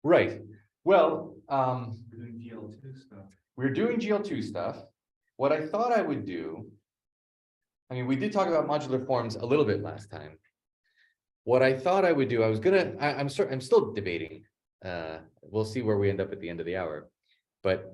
Right. Well, We're doing GL2 stuff. we're doing GL2 stuff. What I thought I would do, I mean, we did talk about modular forms a little bit last time. What I thought I would do, I'm still debating. We'll see where we end up at the end of the hour. But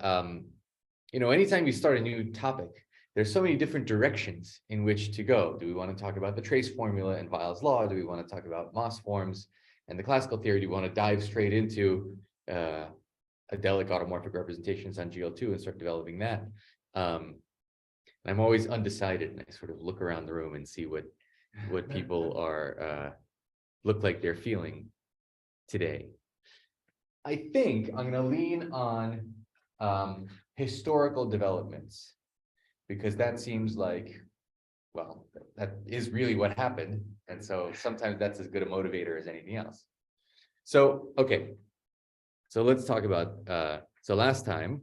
you know, anytime you start a new topic, there's so many different directions in which to go. Do we want to talk about the trace formula and Weil's law? Do we want to talk about Moss forms and the classical theory? Do you want to dive straight into adelic automorphic representations on GL2 and start developing that? I'm always undecided, and I sort of look around the room and see what people are look like they're feeling today. I think I'm going to lean on historical developments, because that seems like, well, that is really what happened. And so sometimes that's as good a motivator as anything else. So, okay. So let's talk about, so last time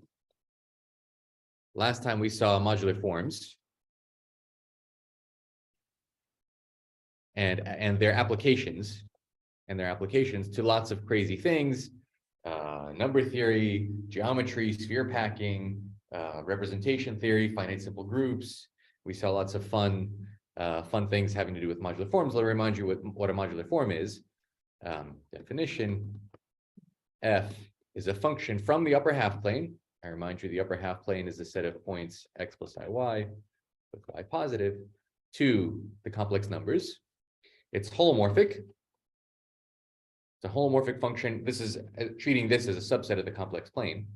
we saw modular forms and their applications to lots of crazy things, number theory, geometry, sphere packing, representation theory, finite simple groups. We saw lots of fun things having to do with modular forms. Let me remind you what a modular form is. Definition: F is a function from the upper half plane. I remind you, the upper half plane is a set of points x plus iy with y positive to the complex numbers. It's holomorphic. It's a holomorphic function. This is treating this as a subset of the complex plane.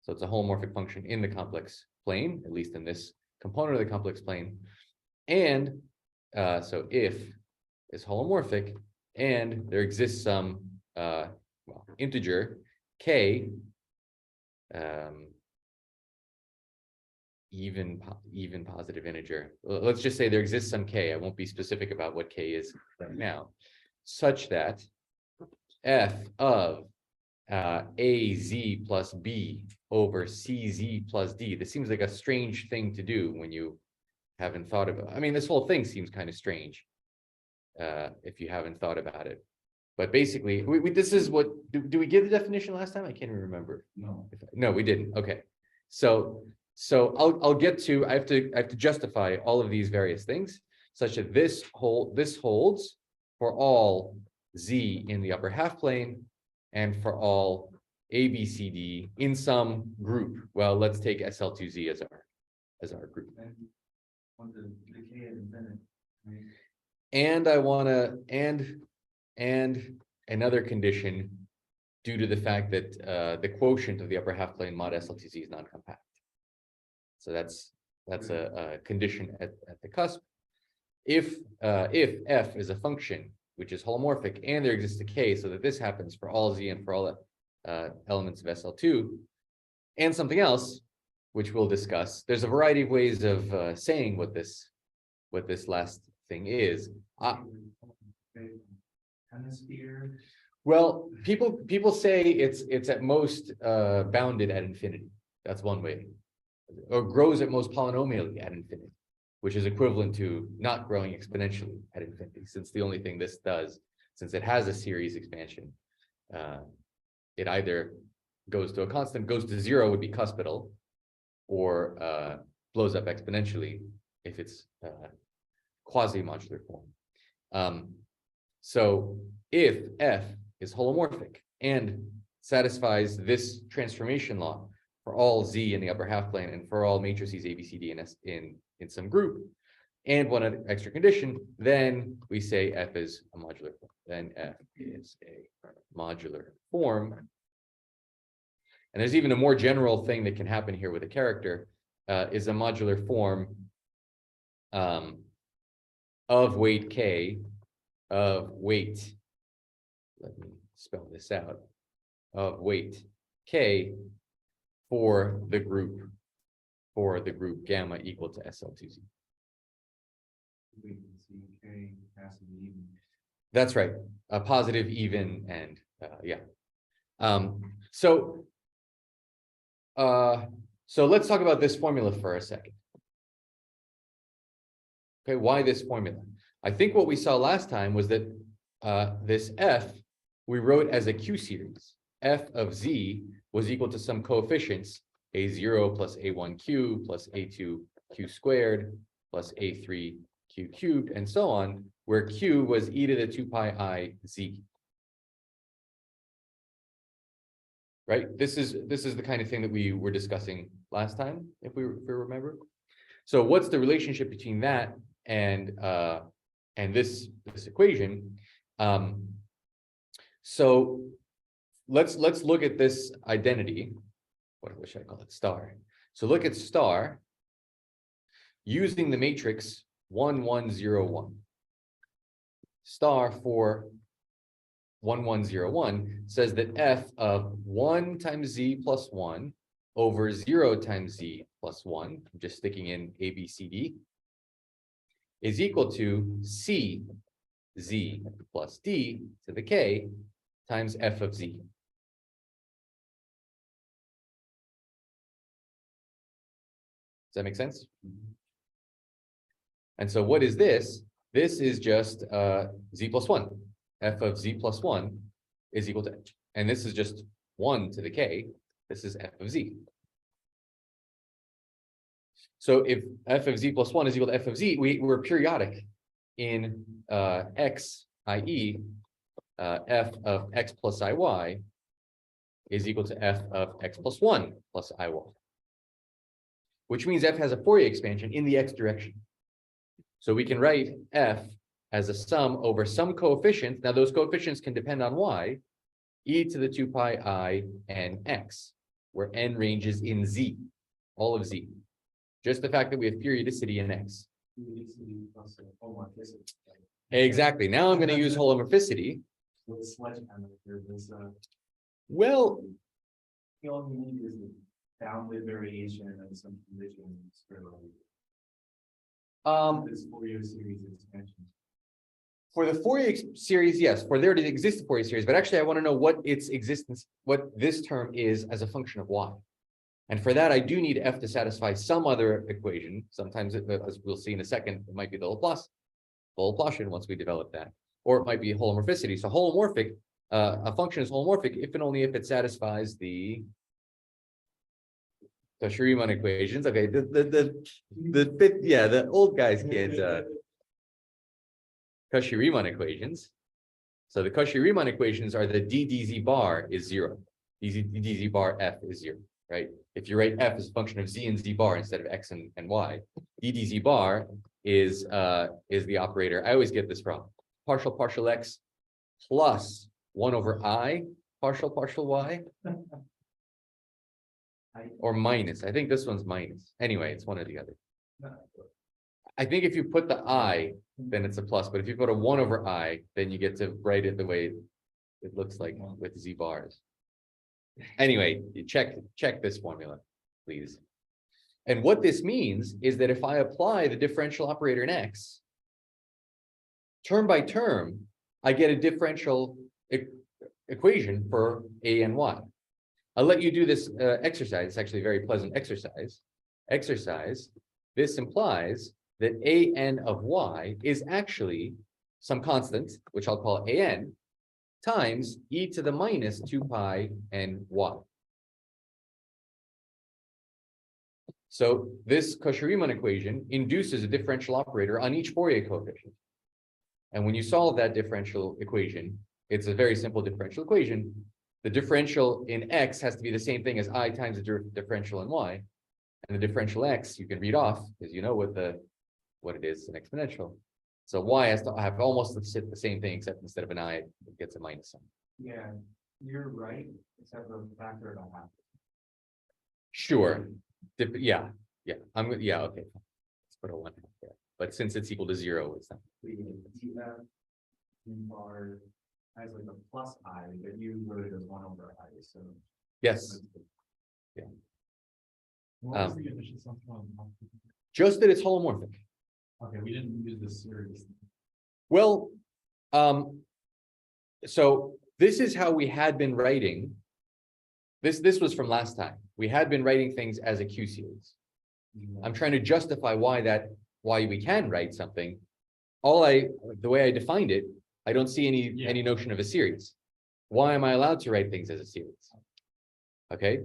So it's a holomorphic function in the complex plane, at least in this component of the complex plane. And so if is holomorphic, and there exists some integer k, even positive integer. Let's just say there exists some k. I won't be specific about what k is right now, such that f of az plus b over cz plus d. This seems like a strange thing to do when you haven't thought about. I mean, this whole thing seems kind of strange if you haven't thought about it. But basically, this is what do we give the definition last time? I can't even remember. No, we didn't. Okay, so I'll get to. I have to justify all of these various things such that this holds for all z in the upper half plane and for all a, b, c, d in some group. Well, let's take SL2z as our group. And I want to and another condition due to the fact that the quotient of the upper half plane mod SL2z is non-compact. So that's a condition at the cusp. If f is a function which is holomorphic and there exists a k, so that this happens for all z and for all elements of SL2, and something else which we'll discuss. There's a variety of ways of saying what this last thing is. Hemisphere. Well, people say it's at most bounded at infinity. That's one way, or grows at most polynomially at infinity, which is equivalent to not growing exponentially at infinity, since the only thing this does, since it has a series expansion, it either goes to a constant, goes to zero would be cuspidal, or blows up exponentially if it's quasi-modular form. So if f is holomorphic and satisfies this transformation law for all z in the upper half plane and for all matrices A, B, C, D, and S in some group, and one other extra condition, then we say f is a modular form. Then f is a modular form. And there's even a more general thing that can happen here with a character, is a modular form of weight k, of weight, let me spell this out, of weight k for the group gamma equal to SL2z. That's right, a positive, even, and yeah. So let's talk about this formula for a second. Okay, why this formula? I think what we saw last time was that this f we wrote as a Q series, f of z was equal to some coefficients, a0 plus a1q plus a2q squared plus a3q cubed, and so on, where q was e to the 2 pi I z. Right? This is the kind of thing that we were discussing last time, if we remember. So what's the relationship between that and this equation? So let's look at this identity. What should I call it? Star. So look at star using the matrix 1, 1, 0, 1. Star for 1, 1, 0, 1 says that f of 1 times z plus 1 over 0 times z plus 1, I'm just sticking in a, b, c, d, is equal to c z plus d to the k times f of z. Does that make sense? And so what is this? This is just z plus 1. F of z plus 1 is equal to, and this is just 1 to the k. This is f of z. So if f of z plus 1 is equal to f of z, we're periodic in x, i.e. F of x plus iy is equal to f of x plus 1 plus iy, which means f has a Fourier expansion in the x direction. So we can write f as a sum over some coefficients. Now those coefficients can depend on y, e to the 2 pi I n x, where n ranges in z, all of z. Just the fact that we have periodicity in x. Exactly. Now I'm going to use holomorphicity. Well, the only need is the bounded variation and some conditions for this Fourier series expansion. for the Fourier series, yes, for there to exist a Fourier series, but actually I want to know what its existence, what this term is as a function of y. And for that, I do need f to satisfy some other equation. Sometimes, as we'll see in a second, it might be the Laplacian once we develop that, or it might be holomorphicity. So holomorphic, a function is holomorphic if and only if it satisfies the Cauchy-Riemann equations. Okay, the old guys can't Cauchy-Riemann equations. So the Cauchy-Riemann equations are the d dz bar is 0. dz bar f is 0, right? If you write f as a function of z and z bar instead of x and y, d dz bar is the operator. I always get this wrong. Partial x plus 1 over I partial y. Or minus. I think this one's minus. Anyway, it's one or the other. I think if you put the I, then it's a plus. But if you put a 1 over I, then you get to write it the way it looks like with z bars. Anyway, you check this formula, please. And what this means is that if I apply the differential operator in x, term by term, I get a differential equation for a and y. I'll let you do this exercise. It's actually a very pleasant exercise. This implies that an of y is actually some constant, which I'll call an, times e to the minus 2 pi n y. So this Cauchy-Riemann equation induces a differential operator on each Fourier coefficient. And when you solve that differential equation, it's a very simple differential equation. The differential in x has to be the same thing as I times the differential in y. And the differential x you can read off because you know what it is, an exponential. So y has to have almost the same thing, except instead of an I, it gets a minus sign. Yeah, you're right, except for the factor of a half. Sure. Yeah. Okay. Let's put a 1 there. But since it's equal to 0, it's not. Bar has like a plus I, but you wrote it as 1 over I. So Yes. Yeah. what was the initial assumption? Just that it's holomorphic. Okay, we didn't use this series. Well, so this is how we had been writing. This was from last time. We had been writing things as a Q series. I'm trying to justify why we can write something. The way I defined it, I don't see any notion of a series. why am I allowed to write things as a series? Okay,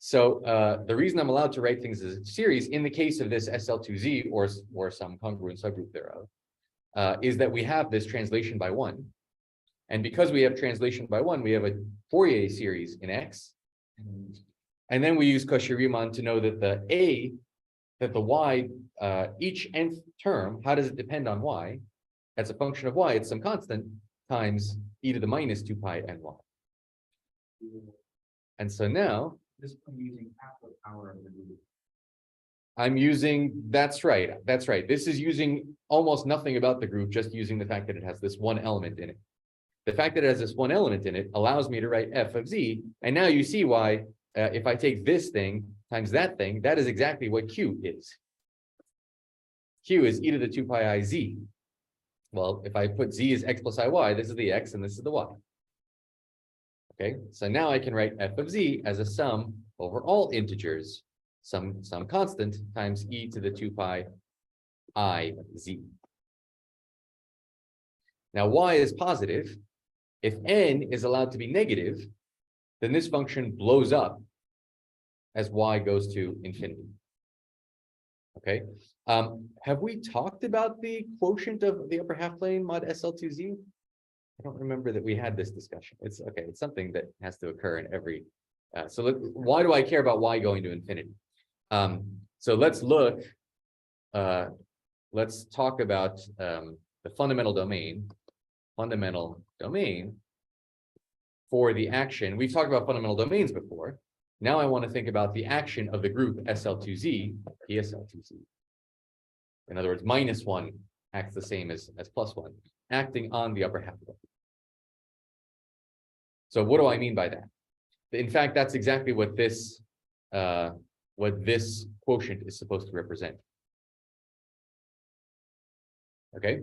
so the reason I'm allowed to write things as a series in the case of this SL2Z or some congruent subgroup thereof is that we have this translation by one. And because we have translation by one, we have a Fourier series in X. And then we use Cauchy-Riemann to know that the Y, each nth term, how does it depend on Y? As a function of Y, it's some constant times e to the minus 2 pi n Y. And so now, This I'm using half the power of the group. I'm using, that's right. This is using almost nothing about the group, just using the fact that it has this one element in it. The fact that it has this one element in it allows me to write f of z. And now you see why, if I take this thing times that thing, that is exactly what Q is. Q is e to the 2 pi I z. Well, if I put z as x plus iy, this is the x and this is the y. Okay, so now I can write f of z as a sum over all integers, some constant times e to the 2 pi I z. Now y is positive. If n is allowed to be negative, then this function blows up as y goes to infinity. Okay, have we talked about the quotient of the upper half plane mod SL2Z? I don't remember that we had this discussion. It's okay. It's something that has to occur in every. Why do I care about y going to infinity? So let's look. Let's talk about the fundamental domain. Fundamental domain for the action. We've talked about fundamental domains before. Now I want to think about the action of the group SL2Z, PSL2Z. In other words, -1 acts the same as +1, acting on the upper half plane. So what do I mean by that? In fact, that's exactly what this quotient is supposed to represent. Okay,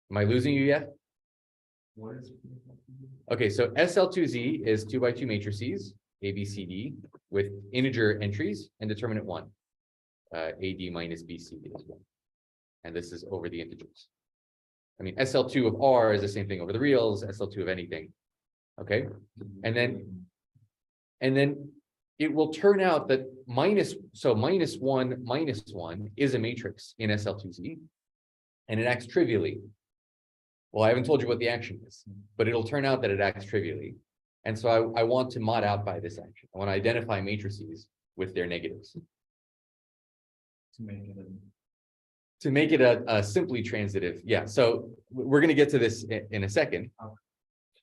am I losing you yet? What is? Okay, so SL2Z is 2 by 2 matrices, A, B, C, D, with integer entries and determinant 1. AD minus BC is 1. And this is over the integers. I mean, SL2 of R is the same thing over the reals, SL2 of anything. Okay, and then it will turn out that -1 minus 1 is a matrix in SL2Z, and it acts trivially. Well, I haven't told you what the action is, but it'll turn out that it acts trivially. And so I want to mod out by this action. I want to identify matrices with their negatives. To make it a simply transitive. Yeah, so we're going to get to this in a second.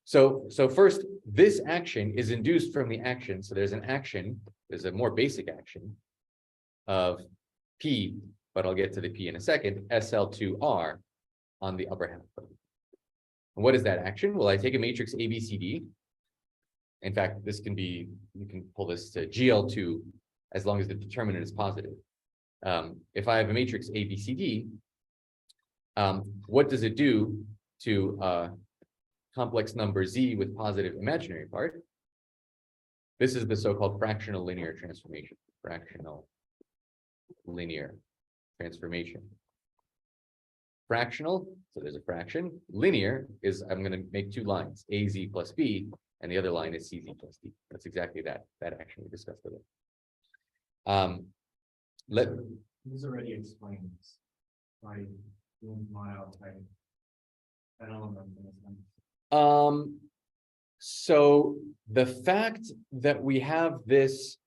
So first, this action is induced from the action. So there's an action, there's a more basic action of P, but I'll get to the P in a second, SL2R on the upper half plane. And what is that action? Well, I take a matrix A, B, C, D. In fact, this can be, you can pull this to GL2 as long as the determinant is positive. If I have a matrix A, B, C, D, what does it do to complex number Z with positive imaginary part? This is the so-called fractional linear transformation. Fractional linear transformation. Fractional, so there's a fraction. Linear is, I'm going to make two lines, AZ plus B, and the other line is CZ plus D. That's exactly that action we discussed earlier. This already explains why doing mile type. I don't remember. So the fact that we have this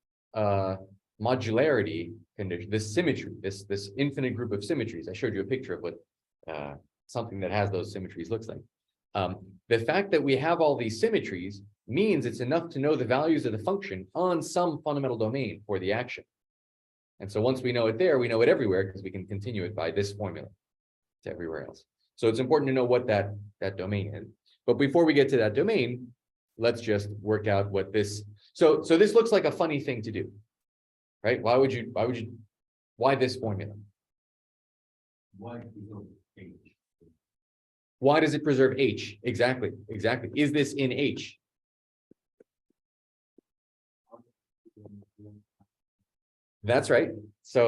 modularity condition, this symmetry, this infinite group of symmetries. I showed you a picture of what something that has those symmetries looks like. The fact that we have all these symmetries means it's enough to know the values of the function on some fundamental domain for the action. And so once we know it there, we know it everywhere because we can continue it by this formula to everywhere else. So it's important to know what that domain is. But before we get to that domain, let's just work out what this. So this looks like a funny thing to do, right? Why this formula? Why does it preserve H? Exactly. Is this in H? That's right. So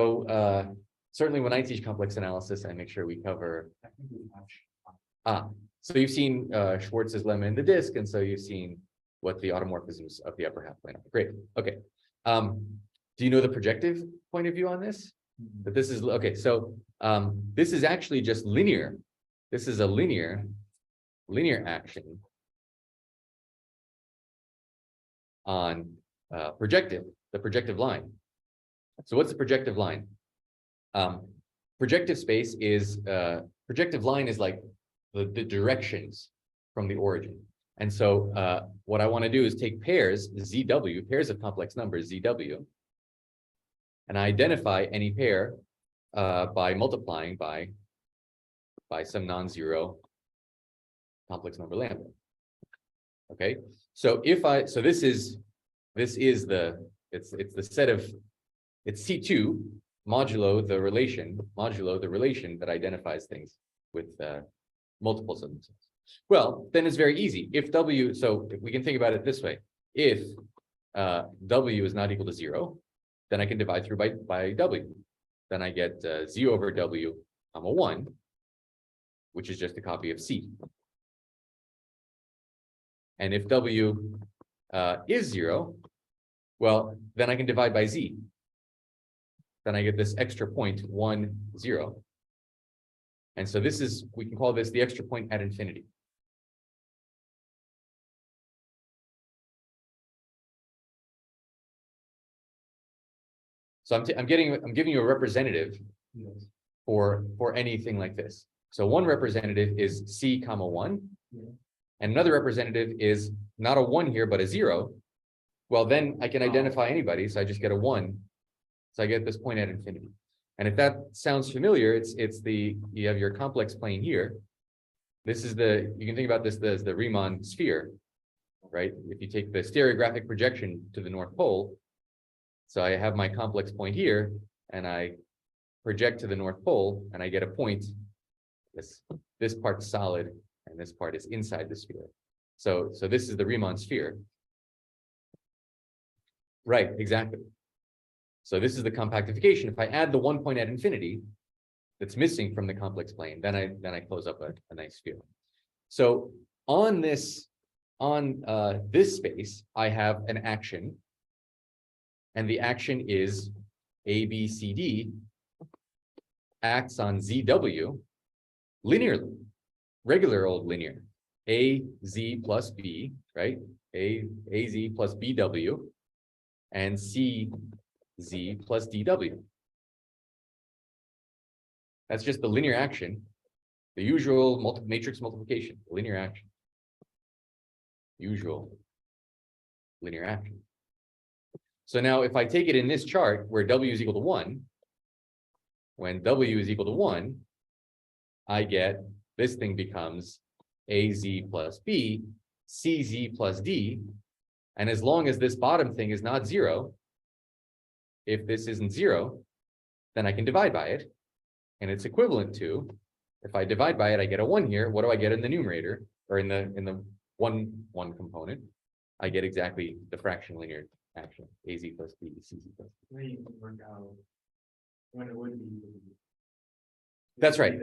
certainly when I teach complex analysis, I make sure we cover. So you've seen Schwarz's lemma in the disk, and so you've seen what the automorphisms of the upper half plane are. Great. Okay. Do you know the projective point of view on this? That this is okay. So this is actually just linear. This is a linear action on the projective line. So what's the projective line? Projective space is projective line is like the directions from the origin. And so what I want to do is take pairs, ZW, pairs of complex numbers, ZW, and I identify any pair by multiplying by some non-zero complex number lambda. Okay, so this is the set of, it's C2 modulo the relation that identifies things with multiples of themselves. Well, then it's very easy. If W, so we can think about it this way. If W is not equal to 0, then I can divide through by W. Then I get Z over W, 1, which is just a copy of C. And if W is 0, well, then I can divide by Z. Then I get this extra point, 1, 0. And so this is, we can call this the extra point at infinity. So I'm giving you a representative for anything like this. So one representative is C, 1, and another representative is not a 1 here, but a 0. Well, then I can identify anybody, so I just get a 1. So I get this point at infinity. And if that sounds familiar, you have your complex plane here. This is you can think about this as the Riemann sphere, right? If you take the stereographic projection to the North Pole, so I have my complex point here, and I project to the North Pole, and I get a point. This part's solid, and this part is inside the sphere. So this is the Riemann sphere. Right, exactly. So this is the compactification. If I add the 1 point at infinity that's missing from the complex plane, then I close up a nice sphere. So on this space, I have an action, and the action is ABCD acts on ZW linearly, regular old linear. AZ plus B, right? AZ plus BW and CZ plus DW. That's just the linear action, the usual matrix multiplication, linear action. Usual linear action. So now if I take it in this chart where W is equal to 1, when W is equal to 1, I get, this thing becomes AZ plus B, CZ plus D, and as long as this bottom thing is not 0, if this isn't 0, then I can divide by it, and it's equivalent to, if I divide by it, I get a 1 here. What do I get in the numerator, or in the one component? I get exactly the fraction linear action, AZ plus B, CZ plus D. Then you can work out when it would be. That's right.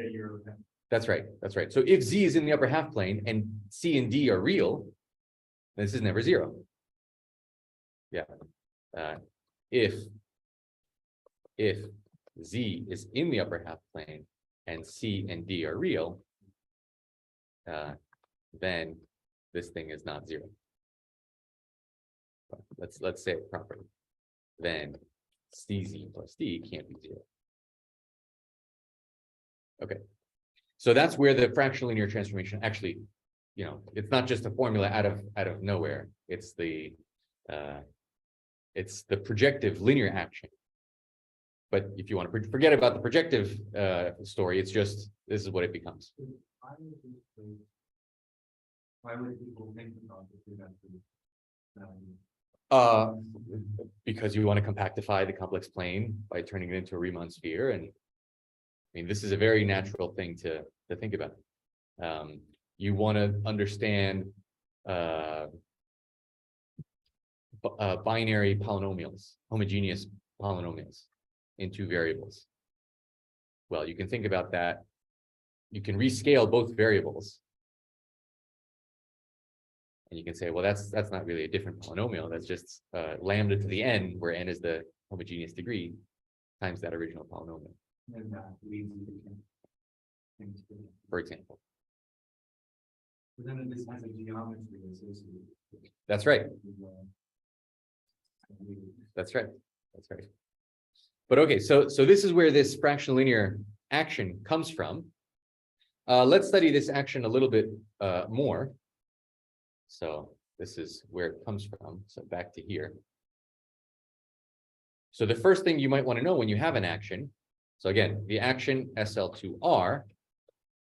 That's right. That's right. So if Z is in the upper half plane and C and D are real, this is never 0. Yeah. If Z is in the upper half plane and C and D are real, then this thing is not 0. Let's say it properly. Then CZ plus D can't be 0. Okay. So that's where the fractional linear transformation actually, it's not just a formula out of nowhere. It's the projective linear action. But if you want to forget about the projective story, it's just, this is what it becomes. Why would people think about Because you want to compactify the complex plane by turning it into a Riemann sphere, and I mean, this is a very natural thing to think about. You want to understand binary polynomials, homogeneous polynomials in 2 variables. Well, you can think about that. You can rescale both variables. And you can say, well, that's not really a different polynomial. That's just lambda to the n, where n is the homogeneous degree, times that original polynomial, And that leads you to things. for example. But then this has a geometry associated. That's right. with, That's right. That's right. But okay, so this is where this fractional linear action comes from. Let's study this action a little bit more. So this is where it comes from. So back to here. So the first thing you might want to know when you have an action. So again, the action SL2R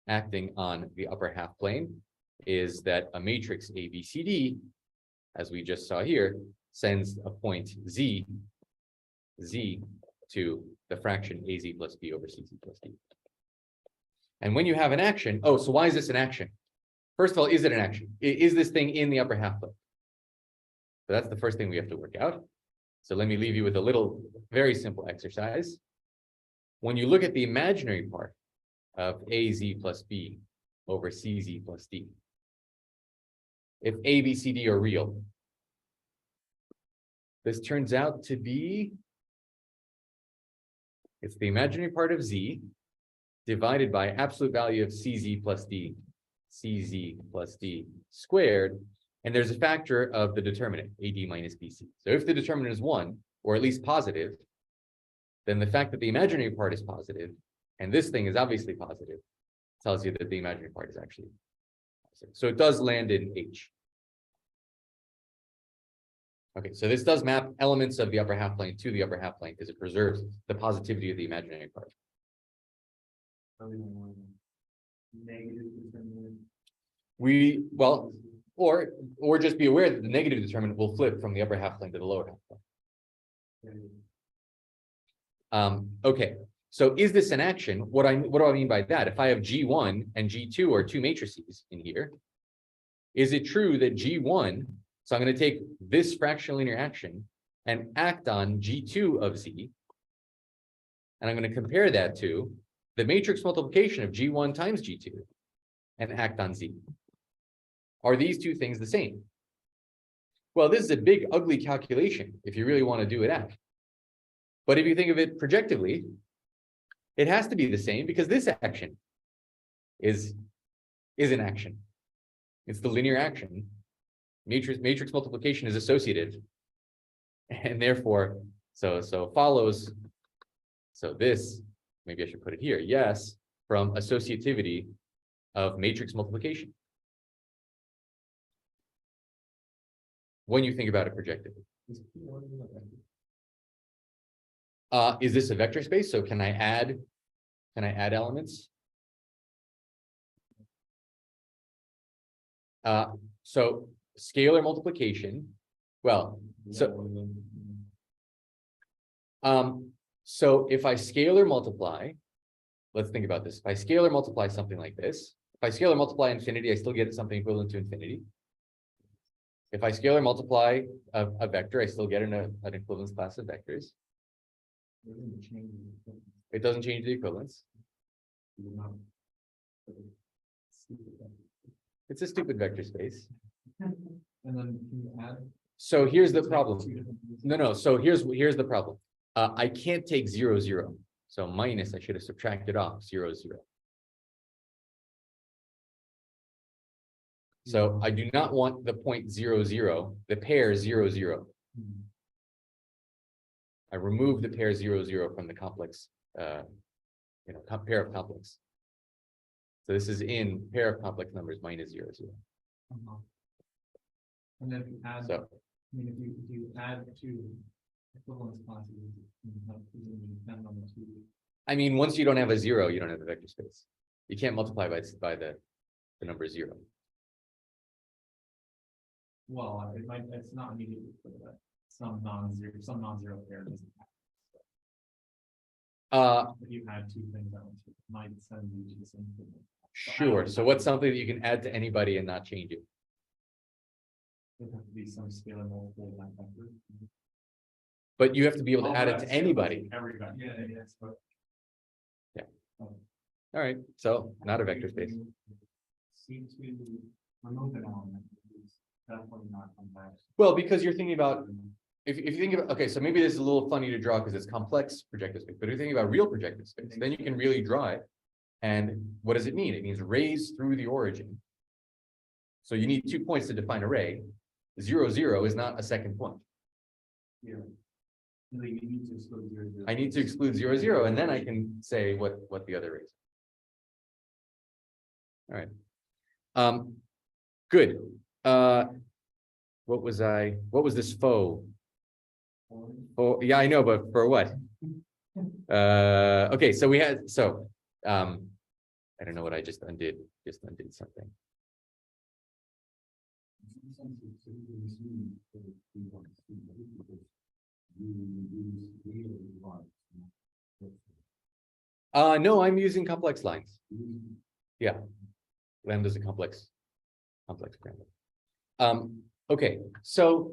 acting on the upper half plane is that a matrix ABCD, as we just saw here, sends a point Z to the fraction AZ plus B over CZ plus D. And when you have an action, oh, so why is this an action? First of all, is it an action? Is this thing in the upper half plane? So that's the first thing we have to work out. So let me leave you with a little, very simple exercise. When you look at the imaginary part of AZ plus B over CZ plus D, if A, B, C, D are real, this turns out to be, it's the imaginary part of Z divided by absolute value of CZ plus D squared, and there's a factor of the determinant, AD minus BC. So if the determinant is 1, or at least positive, then the fact that the imaginary part is positive, and this thing is obviously positive, tells you that the imaginary part is actually positive. So it does land in H. Okay, so this does map elements of the upper half plane to the upper half plane because it preserves the positivity of the imaginary part. Negative determinant. Well, or just be aware that the negative determinant will flip from the upper half plane to the lower half plane. Okay, so is this an action? What do I mean by that? If I have G1 and G2 are two matrices in here, is it true that G1, so I'm going to take this fractional linear action and act on G2 of Z, and I'm going to compare that to the matrix multiplication of G1 times G2 and act on Z. Are these two things the same? Well, this is a big, ugly calculation if you really want to do it out. But if you think of it projectively, it has to be the same because this action is an action. It's the linear action. Matrix multiplication is associative. And therefore, so follows, so this, maybe I should put it here, yes, from associativity of matrix multiplication. When you think about it projectively. Is this a vector space? So can I add elements? So scalar multiplication. Well, so if I scalar multiply, let's think about this. If I scalar multiply something like this, if I scalar multiply infinity, I still get something equivalent to infinity. If I scalar multiply a vector, I still get an equivalence class of vectors. It doesn't change the equivalence. It's a stupid vector space. And then can you add? So here's the problem. No. So here's the problem. I can't take 0, 0. So minus, I should have subtracted off 0, 0. So I do not want the point 0, 0, the pair 0, 0. I remove the pair 0, 0 from the complex, pair of complex. So this is in pair of complex numbers minus 0, 0. And then if you add, So, I mean, if you add two equivalence classes, you depend on the two. I mean, once you don't have a 0, you don't have a vector space. You can't multiply by the number 0. Well, it's not immediately clear that some non-zero pair doesn't happen. If you add two things out, it might send you to the same thing. Sure. So what's something that you can add to anybody and not change it? There have to be some scalar multiple of that vector. But you have to be able to add it to anybody. Everybody. Yes. But... Yeah. All right. So not a vector space. Seem to remove an element. definitely not compact. Well, because you're thinking about, if you think about, okay, so maybe this is a little funny to draw because it's complex projective space, but if you're thinking about real projective space, then you can really draw it. And what does it mean? It means rays through the origin. So you need 2 points to define a ray. 0, 0 is not a second point. Yeah. Like you need to exclude 0, 0. I need to exclude 0, 0, and then I can say what the other rays are. All right. Good. What was this faux? Oh, yeah, I know, but for what? Okay, so I don't know what I just undid. Just undid something. No, I'm using complex lines. Yeah, lambda's a complex parameter. Okay, so,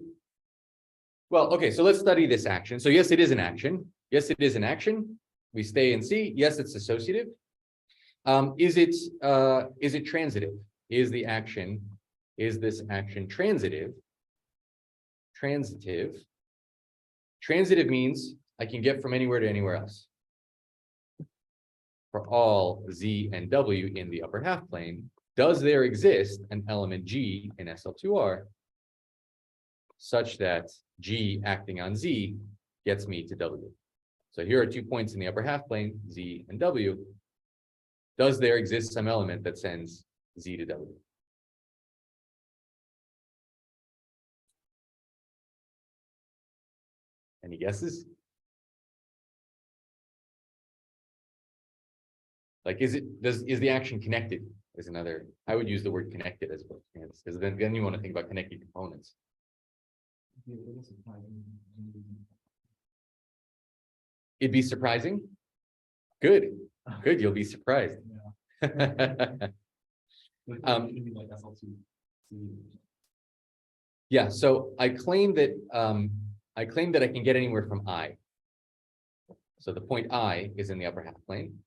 well, okay, so let's study this action. So yes, it is an action. Yes, it is an action. We stay in C. Yes, it's associative. Is it transitive? Is this action transitive? Transitive means I can get from anywhere to anywhere else. For all Z and W in the upper half plane, does there exist an element G in SL2R such that G acting on Z gets me to W? So here are 2 points in the upper half plane, Z and W. Does there exist some element that sends Z to W? Any guesses? Like, is the action connected? Is another. I would use the word connected as well, because then you want to think about connected components. It'd be surprising. Good. You'll be surprised. Yeah. So I claim that I can get anywhere from I. So the point I is in the upper half plane.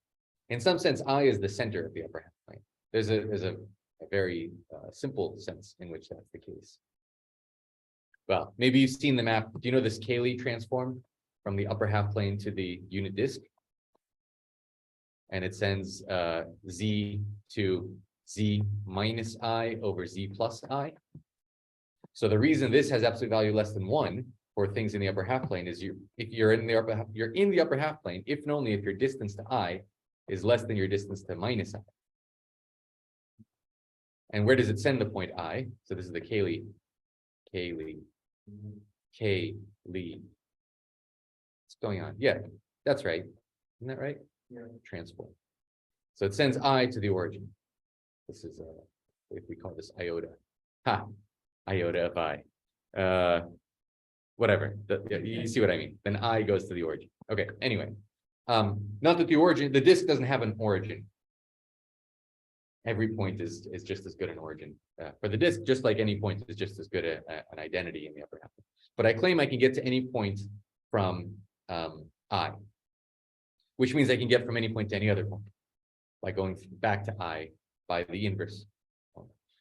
In some sense, I is the center of the upper half plane. There's a very simple sense in which that's the case. Well, maybe you've seen the map. Do you know this Cayley transform from the upper half plane to the unit disk? And it sends Z to Z minus I over Z plus I. So the reason this has absolute value less than 1 for things in the upper half plane is if you're in the upper half plane, if and only if your distance to I is less than your distance to minus I. And where does it send the point I? So this is the Cayley. What's going on? Yeah, that's right. Isn't that right? Yeah. Transform. So it sends I to the origin. This is if we call this iota. Iota of I. Whatever. You see what I mean? Then I goes to the origin. Okay. Anyway, not that the disk doesn't have an origin. Every point is just as good an origin for the disk, just like any point is just as good an identity in the upper half. But I claim I can get to any point from I, which means I can get from any point to any other point by going back to I by the inverse.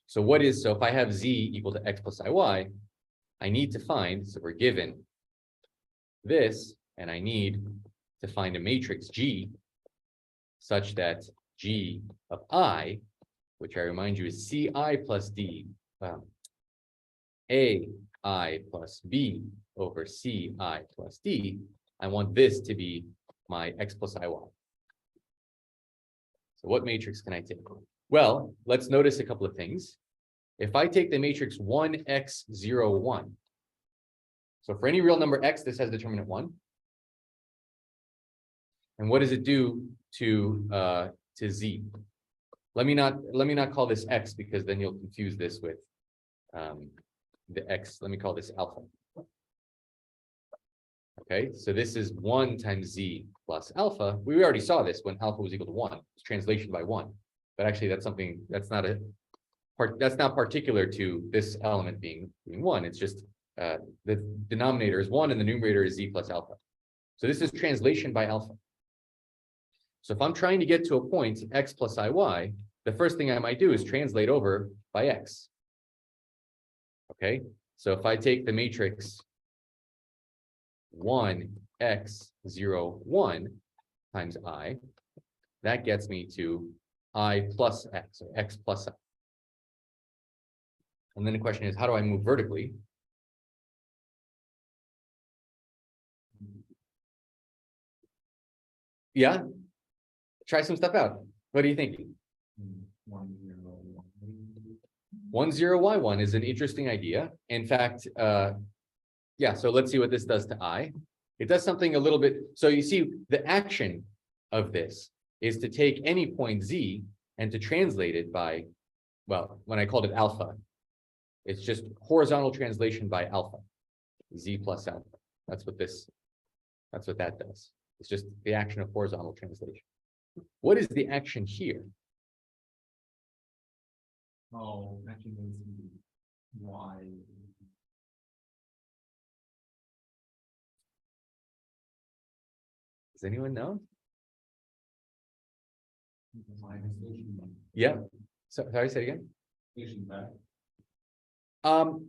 So if I have Z equal to X plus IY, I need to find, so we're given this, and I need to find a matrix G such that G of I, which I remind you is CI plus D, AI plus B over CI plus D, I want this to be my X plus IY. So what matrix can I take? Well, let's notice a couple of things. If I take the matrix 1x 0, 1, so for any real number x, this has determinant 1. And what does it do to Z? Let me not call this X because then you'll confuse this with the X. Let me call this alpha. Okay, so this is 1 times Z plus alpha. We already saw this when alpha was equal to 1. It's translation by 1. But actually that's not particular to this element being 1. It's just the denominator is 1 and the numerator is Z plus alpha. So this is translation by alpha. So if I'm trying to get to a point X plus IY, the first thing I might do is translate over by X. Okay, so if I take the matrix 1, x, 0, 1 times I, that gets me to I plus x, or x plus I. And then the question is, how do I move vertically? Yeah, try some stuff out. What are you thinking? 1, 0, 1, 0, y1 is an interesting idea. In fact, yeah, so let's see what this does to I. It does something a little bit, so you see the action of this is to take any point z and to translate it by, well, when I called it alpha, it's just horizontal translation by alpha, z plus alpha. That's what that does. It's just the action of horizontal translation. What is the action here? Oh, actually, it's y. Does anyone know? Minus Yeah. So, sorry, say it again. station back.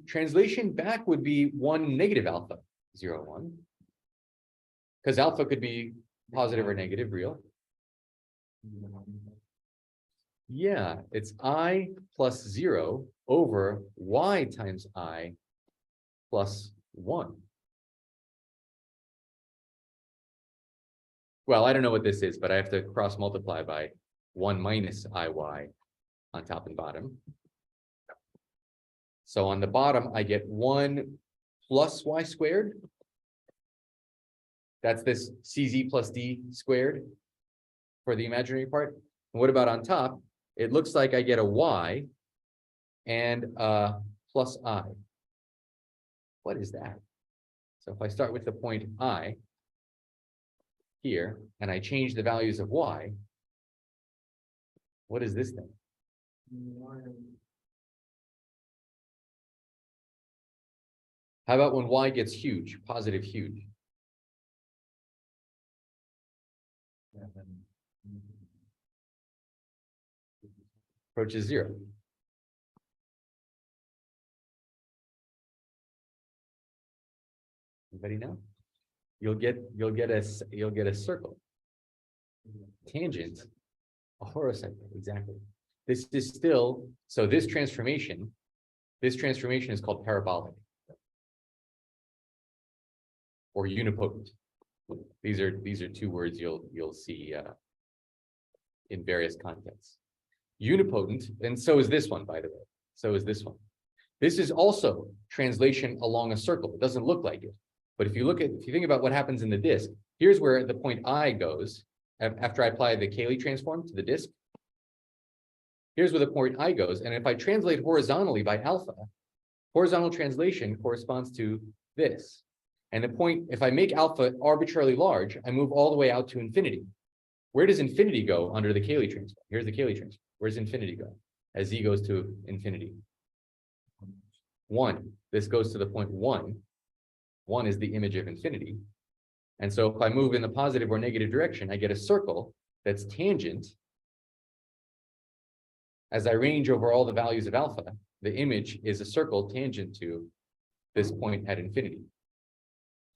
Translation back would be 1 negative alpha, 0, 1. Because alpha could be positive or negative, real. Yeah, it's I plus 0 over y times I plus 1. Well, I don't know what this is, but I have to cross multiply by 1 minus IY on top and bottom. So on the bottom, I get 1 plus y squared. That's this CZ plus D squared for the imaginary part. And what about on top? It looks like I get a y and plus I. What is that? So if I start with the point I here, and I change the values of y, what is this thing? How about when y gets huge, positive huge? Approaches 0. Anybody know? You'll get a circle. Tangent, a horocycle, exactly. This is still, so this transformation is called parabolic or unipotent. These are two words you'll see in various contexts. Unipotent, and so is this one, by the way. So is this one. This is also translation along a circle. It doesn't look like it. But if you think about what happens in the disk, here's where the point I goes after I apply the Cayley transform to the disk. Here's where the point I goes. And if I translate horizontally by alpha, horizontal translation corresponds to this. And the point, if I make alpha arbitrarily large, I move all the way out to infinity. Where does infinity go under the Cayley transform? Here's the Cayley transform. Where does infinity go as z goes to infinity? 1. This goes to the point 1. 1 is the image of infinity. And so if I move in the positive or negative direction, I get a circle that's tangent. As I range over all the values of alpha, the image is a circle tangent to this point at infinity,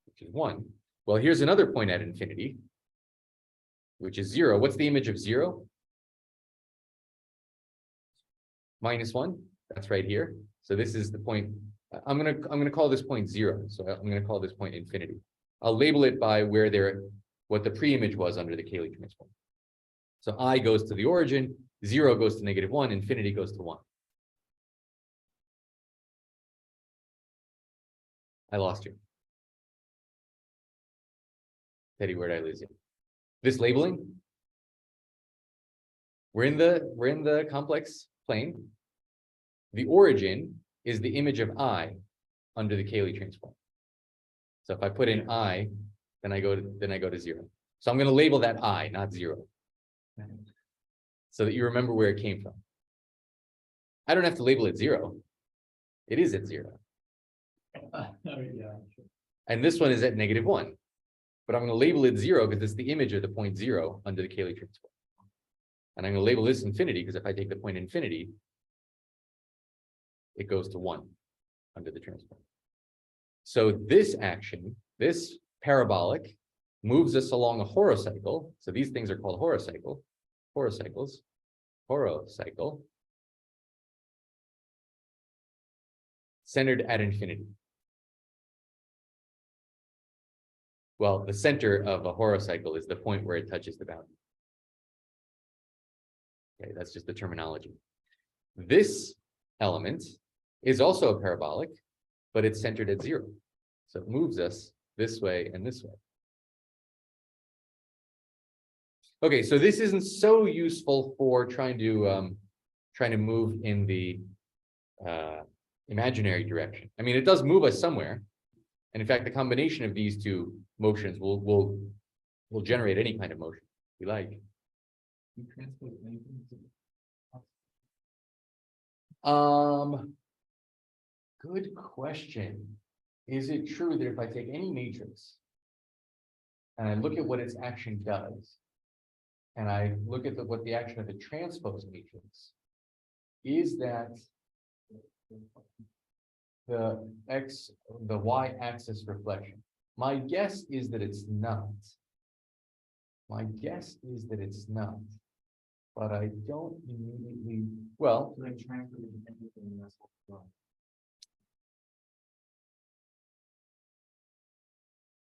which is 1. Well, here's another point at infinity, which is 0. What's the image of 0? Minus 1. That's right here. So this is the point. I'm gonna call this point 0. So I'm gonna call this point infinity. I'll label it by what the pre-image was under the Cayley transform. So I goes to the origin, 0 goes to -1, infinity goes to 1. I lost you. Teddy, where did I lose you? This labeling? We're in the complex plane. The origin is the image of I under the Cayley transform. So if I put in I, then I go to 0. So I'm going to label that I, not 0. So that you remember where it came from. I don't have to label it 0. It is at 0. Yeah. And this one is at -1. But I'm going to label it 0 because it's the image of the point 0 under the Cayley transform. And I'm going to label this infinity because if I take the point infinity, it goes to 1 under the transform. So this action, this parabolic, moves us along a horocycle. So these things are called horocycle, horocycle, centered at infinity. Well, the center of a horocycle is the point where it touches the boundary. Okay, that's just the terminology. This element is also a parabolic, but it's centered at 0. So it moves us this way and this way. Okay, so this isn't so useful for trying to move in the imaginary direction. I mean, it does move us somewhere. And in fact, the combination of these two motions will generate any kind of motion you like. Good question. Is it true that if I take any matrix and I look at what its action does, and I look at what the action of the transpose matrix, is that the y-axis reflection? My guess is that it's not. My guess is that it's not. But I don't immediately, well,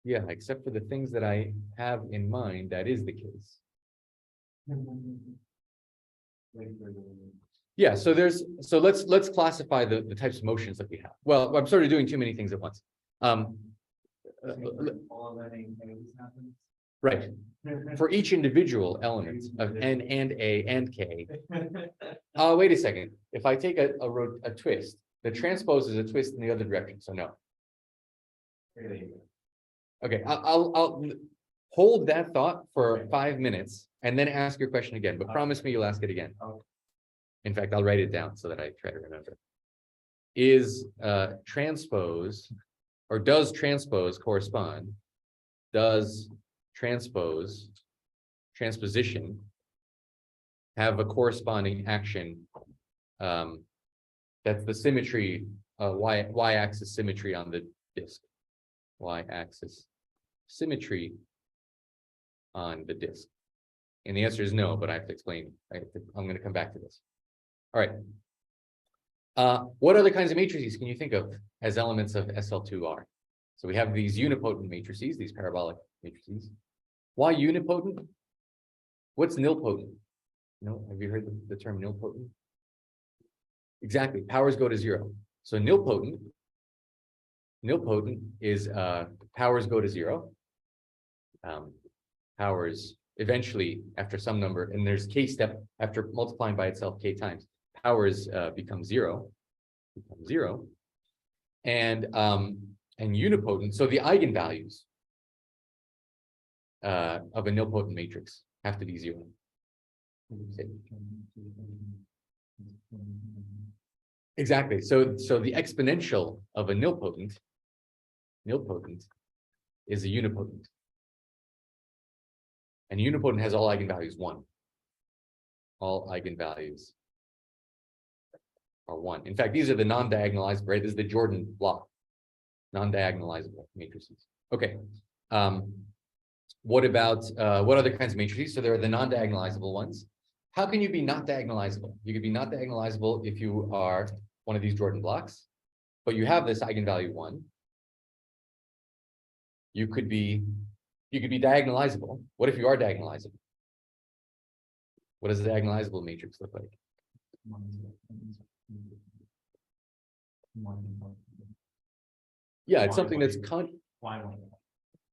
yeah, except for the things that I have in mind, that is the case. Yeah, so let's classify the types of motions that we have. Well, I'm sort of doing too many things at once. Right. For each individual element of N and A and K. Wait a second. If I take a twist, the transpose is a twist in the other direction, so no. Okay, I'll hold that thought for 5 minutes and then ask your question again, but promise me you'll ask it again. In fact, I'll write it down so that I try to remember. Is transpose, or does transpose correspond? Does transposition have a corresponding action that's the symmetry, y-axis symmetry on the disk? Y-axis symmetry on the disk. And the answer is no, but I have to explain. I'm going to come back to this. All right. What other kinds of matrices can you think of as elements of SL2R? So we have these unipotent matrices, these parabolic matrices. Why unipotent? What's nilpotent? No, have you heard the term nilpotent? Exactly, powers go to 0. So nilpotent is powers go to 0. Powers eventually, after some number, and there's k step after multiplying by itself k times, powers become 0. And unipotent, so the eigenvalues of a nilpotent matrix have to be 0. Exactly. So the exponential of a nilpotent is a unipotent. And unipotent has all eigenvalues 1. All eigenvalues are 1. In fact, these are the non-diagonalizable, right? This is the Jordan block. Non-diagonalizable matrices. Okay. What about what other kinds of matrices? So there are the non-diagonalizable ones. How can you be not diagonalizable? You could be not diagonalizable if you are one of these Jordan blocks, but you have this eigenvalue 1. You could be diagonalizable. What if you are diagonalizable? What does a diagonalizable matrix look like? Yeah, it's something that's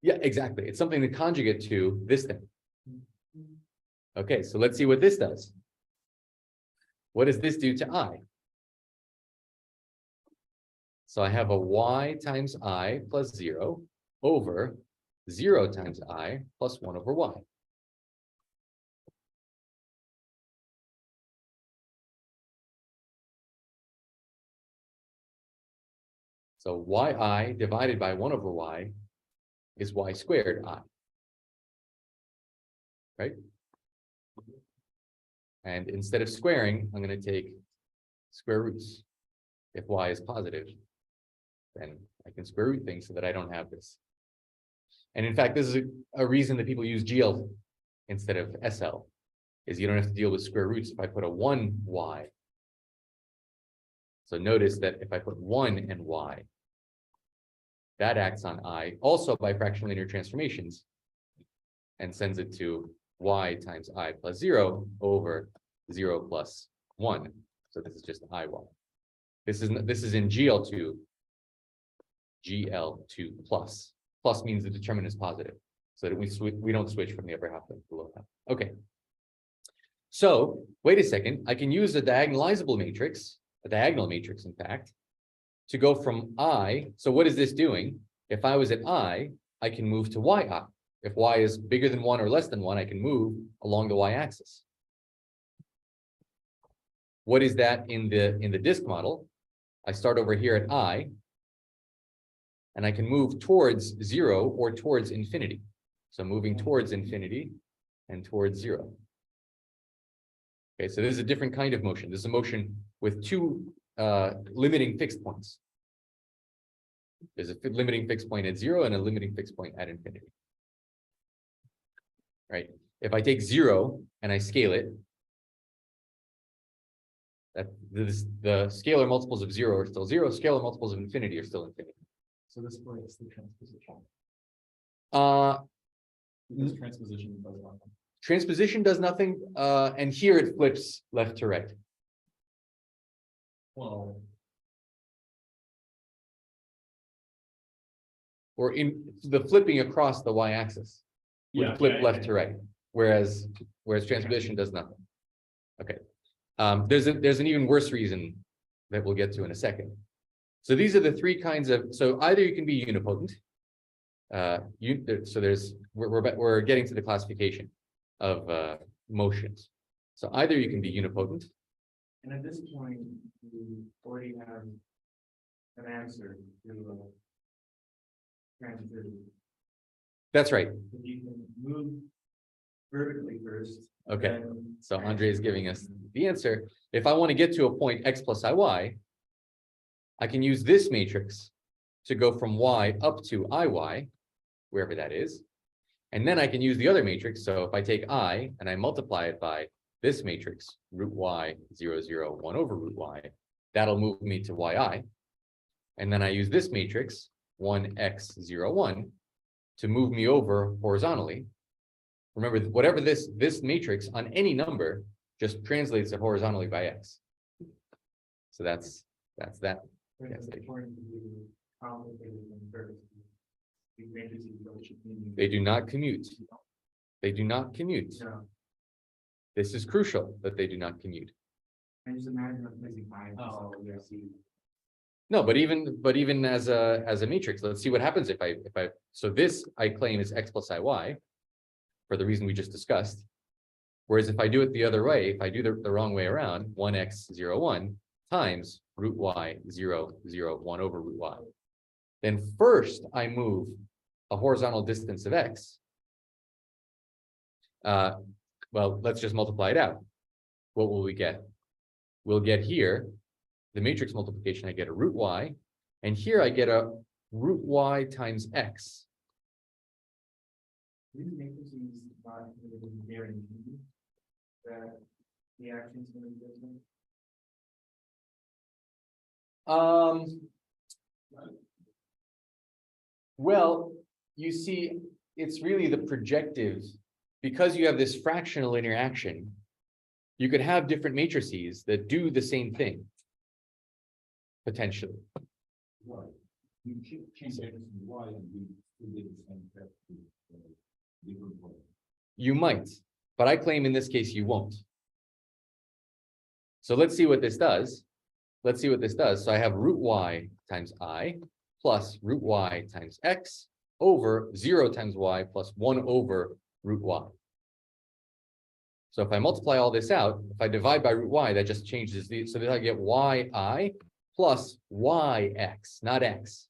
yeah, exactly. It's something that conjugate to this thing. Okay, so let's see what this does. What does this do to I? So I have a y times I plus 0 over 0 times I plus 1 over y. So yi divided by 1 over y is y squared I. Right? And instead of squaring, I'm going to take square roots if y is positive. then I can square root things so that I don't have this. And in fact, this is a reason that people use GL instead of SL, is you don't have to deal with square roots if I put a 1y. So notice that if I put 1 and y, that acts on I also by fractional linear transformations and sends it to y times I plus 0 over 0 plus 1. So this is just IY. This is in GL2 plus. Plus means the determinant is positive, so that we don't switch from the upper half to the lower half. Okay. So wait a second, I can use a diagonalizable matrix, a diagonal matrix, in fact, to go from I. So what is this doing? If I was at I can move to YI. If y is bigger than 1 or less than 1, I can move along the y-axis. What is that in the disk model? I start over here at I, and I can move towards 0 or towards infinity. So moving towards infinity and towards 0. Okay, so this is a different kind of motion. This is a motion with two limiting fixed points. There's a limiting fixed point at 0 and a limiting fixed point at infinity. Right? If I take 0 and I scale it, the scalar multiples of 0 are still 0, scalar multiples of infinity are still infinity. So this breaks the transposition. This transposition does nothing. Transposition does nothing, and here it flips left to right. Well, or in the flipping across the y-axis would flip left to right, whereas transposition does nothing. Okay. There's an even worse reason that we'll get to in a second. So these are the three kinds of, so either you can be unipotent. So we're getting to the classification of motions. So either you can be unipotent. and at this point, you already have an answer to transfer. That's right. You can move vertically first. Okay. then So Andre is giving us the answer. If I want to get to a point x plus iy, I can use this matrix to go from y up to iy, wherever that is. And then I can use the other matrix. So if I take I and I multiply it by this matrix, root y 0, 0, 1 over root y, that'll move me to yi. And then I use this matrix, 1x 0, 1, to move me over horizontally. Remember, whatever this matrix on any number just translates it horizontally by x. So that's that. They do not commute. They do not commute. Yeah. This is crucial that they do not commute. I just imagine replacing I. Oh, yeah. No, but even as a matrix, let's see what happens if I so this I claim is x plus iy for the reason we just discussed. Whereas if I do it the other way, if I do the wrong way around, 1x 0, 1 times root y 0, 0, 1 over root y. Then first I move a horizontal distance of x. Well, let's just multiply it out. What will we get? We'll get here, the matrix multiplication, I get a root y, and here I get a root y times x. These matrices not guaranteed that the action's going to be different. Well, you see, it's really the projective, because you have this fractional interaction, you could have different matrices that do the same thing, potentially. Right. You can't say y and do the same step to different way. You might, but I claim in this case you won't. So let's see what this does. Let's see what this does. So I have root y times I plus root y times x over 0 times y plus 1 over root y. So if I multiply all this out, if I divide by root y, that just changes the, so then I get yi plus yx, not x.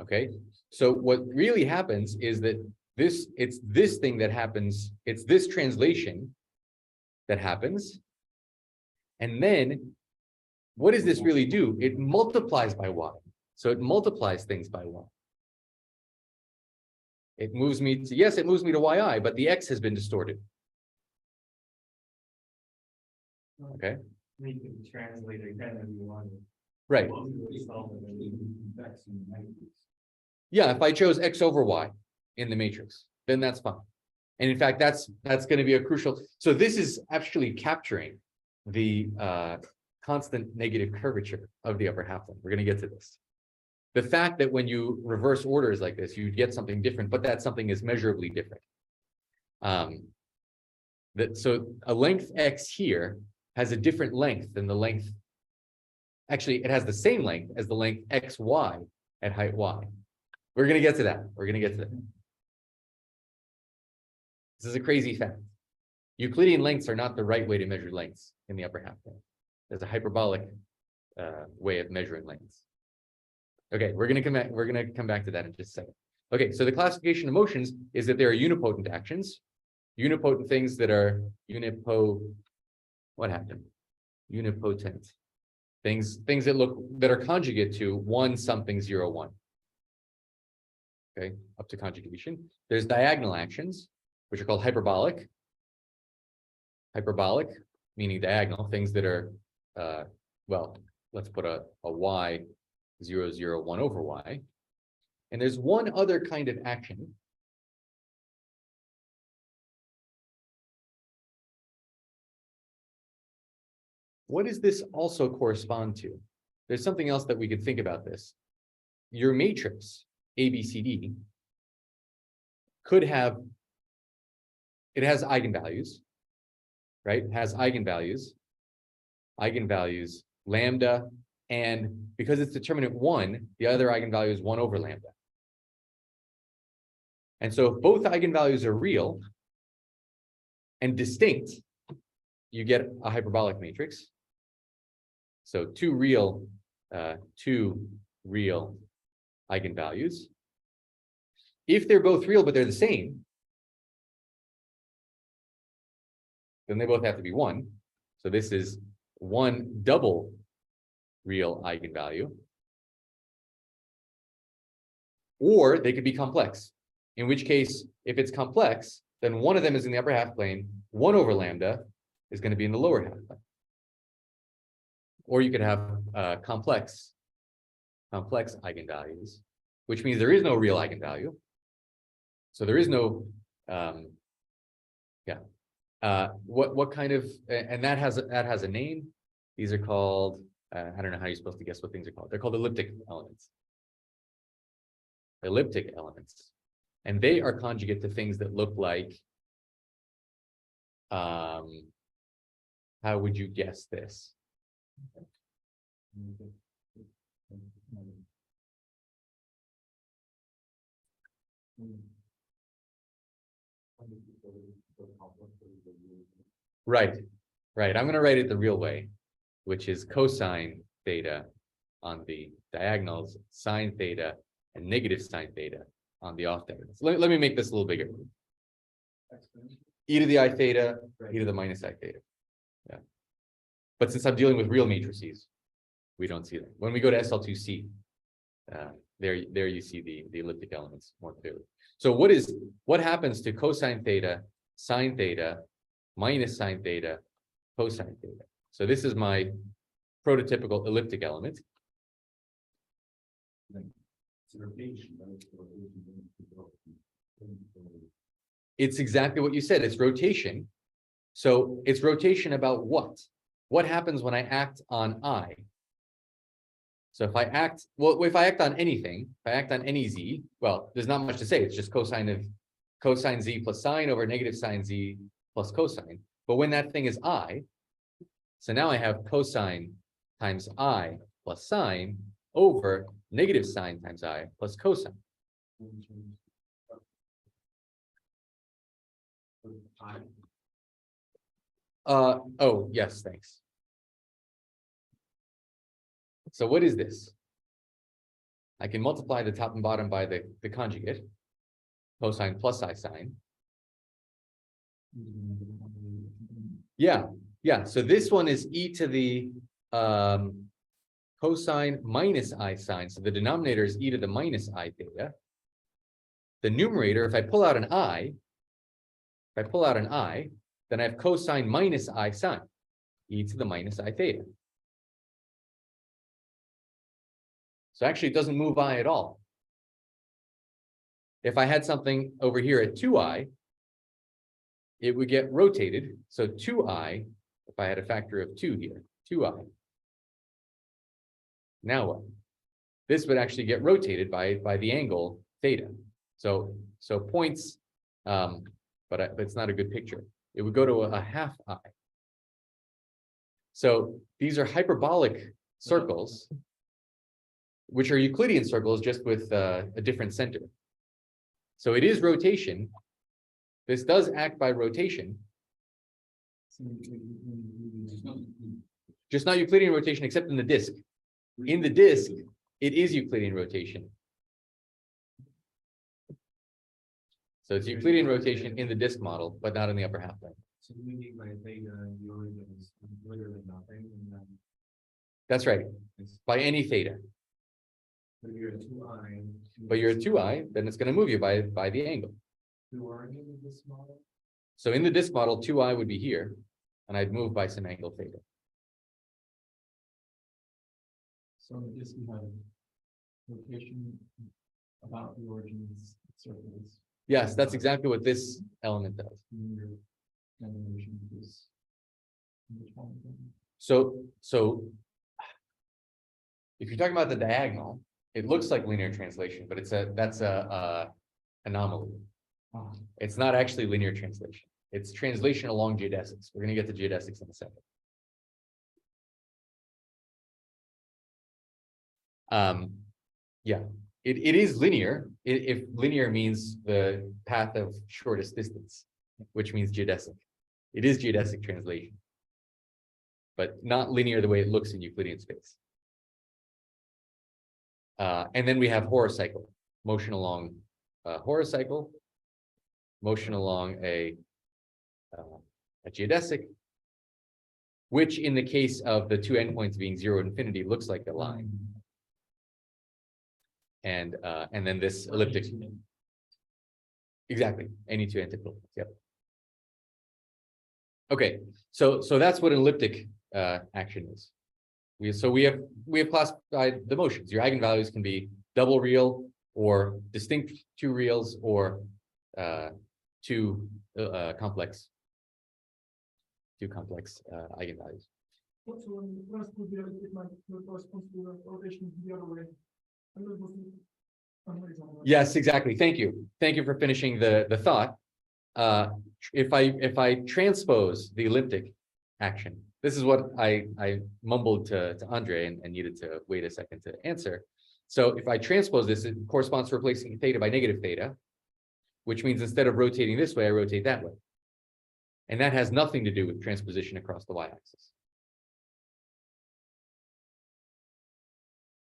Okay, so what really happens is that it's this thing that happens, it's this translation that happens, and then what does this really do? It multiplies by y. So it multiplies things by y. It moves me to, yes, it moves me to yi, but the x has been distorted. Okay. We can translate it again if you want. Right. Yeah, if I chose x over y in the matrix, then that's fine. And in fact, that's going to be a crucial. So this is actually capturing the constant negative curvature of the upper half plane. We're going to get to this. The fact that when you reverse orders like this, you get something different, but that something is measurably different. So a length x here has a different length than the length. Actually, it has the same length as the length xy at height y. We're going to get to that. We're going to get to that. This is a crazy fact. Euclidean lengths are not the right way to measure lengths in the upper half plane. There's a hyperbolic way of measuring lengths. Okay, we're going to come back to that in just a second. Okay, so the classification of motions is that there are unipotent actions, unipotent things that are what happened? Unipotent things that are conjugate to 1 something 0 1. Okay, up to conjugation. There's diagonal actions, which are called hyperbolic. Hyperbolic, meaning diagonal, things that are, well, let's put a y 0 0 1 over y. And there's one other kind of action. What does this also correspond to? There's something else that we could think about this. Your matrix, ABCD, could have, it has eigenvalues, right? It has eigenvalues, lambda, and because it's determinant 1, the other eigenvalue is 1 over lambda. And so if both eigenvalues are real and distinct, you get a hyperbolic matrix. So two real eigenvalues. If they're both real, but they're the same, then they both have to be 1. So this is 1 double real eigenvalue. Or they could be complex, in which case, if it's complex, then one of them is in the upper half plane, 1 over lambda is going to be in the lower half plane. Or you could have complex eigenvalues, which means there is no real eigenvalue. So there is no, what kind of, and that has a name. These are called, I don't know how you're supposed to guess what things are called. They're called elliptic elements. Elliptic elements. And they are conjugate to things that look like, how would you guess this? Right. I'm going to write it the real way, which is cosine theta on the diagonals, sine theta, and negative sine theta on the off diagonals. Let me make this a little bigger. E to the I theta, e to the minus I theta. Yeah. But since I'm dealing with real matrices, we don't see them. When we go to SL2C, there you see the elliptic elements more clearly. So what happens to cosine theta, sine theta, minus sine theta, cosine theta? So this is my prototypical elliptic element. It's exactly what you said. It's rotation. So it's rotation about what? What happens when I act on I? So if I act on anything, if I act on any z, well, there's not much to say. It's just cosine z plus sine over negative sine z plus cosine. But when that thing is I, so now I have cosine times I plus sine over negative sine times I plus cosine. Oh, yes, thanks. So what is this? I can multiply the top and bottom by the conjugate, cosine plus I sine. Yeah. So this one is e to the cosine minus I sine. So the denominator is e to the minus I theta. The numerator, if I pull out an I, then I have cosine minus I sine, e to the minus I theta. So actually it doesn't move I at all. If I had something over here at 2i, it would get rotated. So 2i, if I had a factor of 2 here, 2i. Now what? This would actually get rotated by the angle theta. So points, but it's not a good picture. It would go to a half I. So these are hyperbolic circles, which are Euclidean circles just with a different center. So it is rotation. This does act by rotation. Just not Euclidean rotation, except in the disk. In the disk, it is Euclidean rotation. So it's Euclidean rotation in the disk model, but not in the upper half plane. So we need my theta and the origin is greater than nothing, and then That's right, by any theta. if you're at 2i. But you're at 2i, then it's going to move you by the angle. The origin of this model. So in the disk model, 2i would be here, and I'd move by some angle theta. So in this we have rotation about the origins circles. Yes, that's exactly what this element does. In your animation is. Which one is that? So if you're talking about the diagonal, it looks like linear translation, but that's a anomaly. Ah, It's not actually linear translation. It's translation along geodesics. We're going to get to geodesics in a second. Yeah, it is linear if linear means the path of shortest distance, which means geodesic. It is geodesic translation, but not linear the way it looks in Euclidean space. And then we have horocycle, motion along horocycle, motion along a geodesic, which in the case of the two endpoints being 0 and infinity looks like a line. And then this elliptic. Exactly, any two antipodal. Yep. Okay, so that's what an elliptic action is. We have classified the motions. Your eigenvalues can be double real or distinct two reals or two complex eigenvalues. So when the first could be a little bit like the corresponds to the rotation the other way. And then was amazing. Yes, exactly. Thank you. Thank you for finishing the thought. If I transpose the elliptic action, this is what I mumbled to Andre and needed to wait a second to answer. So if I transpose this, it corresponds to replacing theta by negative theta, which means instead of rotating this way, I rotate that way. And that has nothing to do with transposition across the y-axis.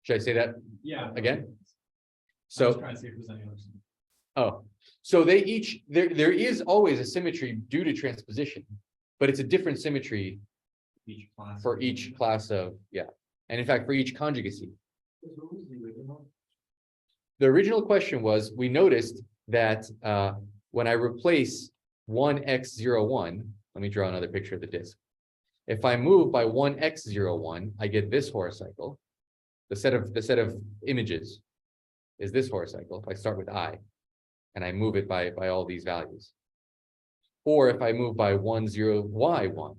Should I say that Yeah. again? So. So, Trying to see if there's any others. oh, so they each, there is always a symmetry due to transposition, but it's a different symmetry Each class. for each class of, yeah. And in fact, for each conjugacy. The original question was, we noticed that when I replace 1x01, let me draw another picture of the disk. If I move by 1x01, I get this horocycle. The set of images is this horocycle. If I start with I, and I move it by all these values. Or if I move by 10y1,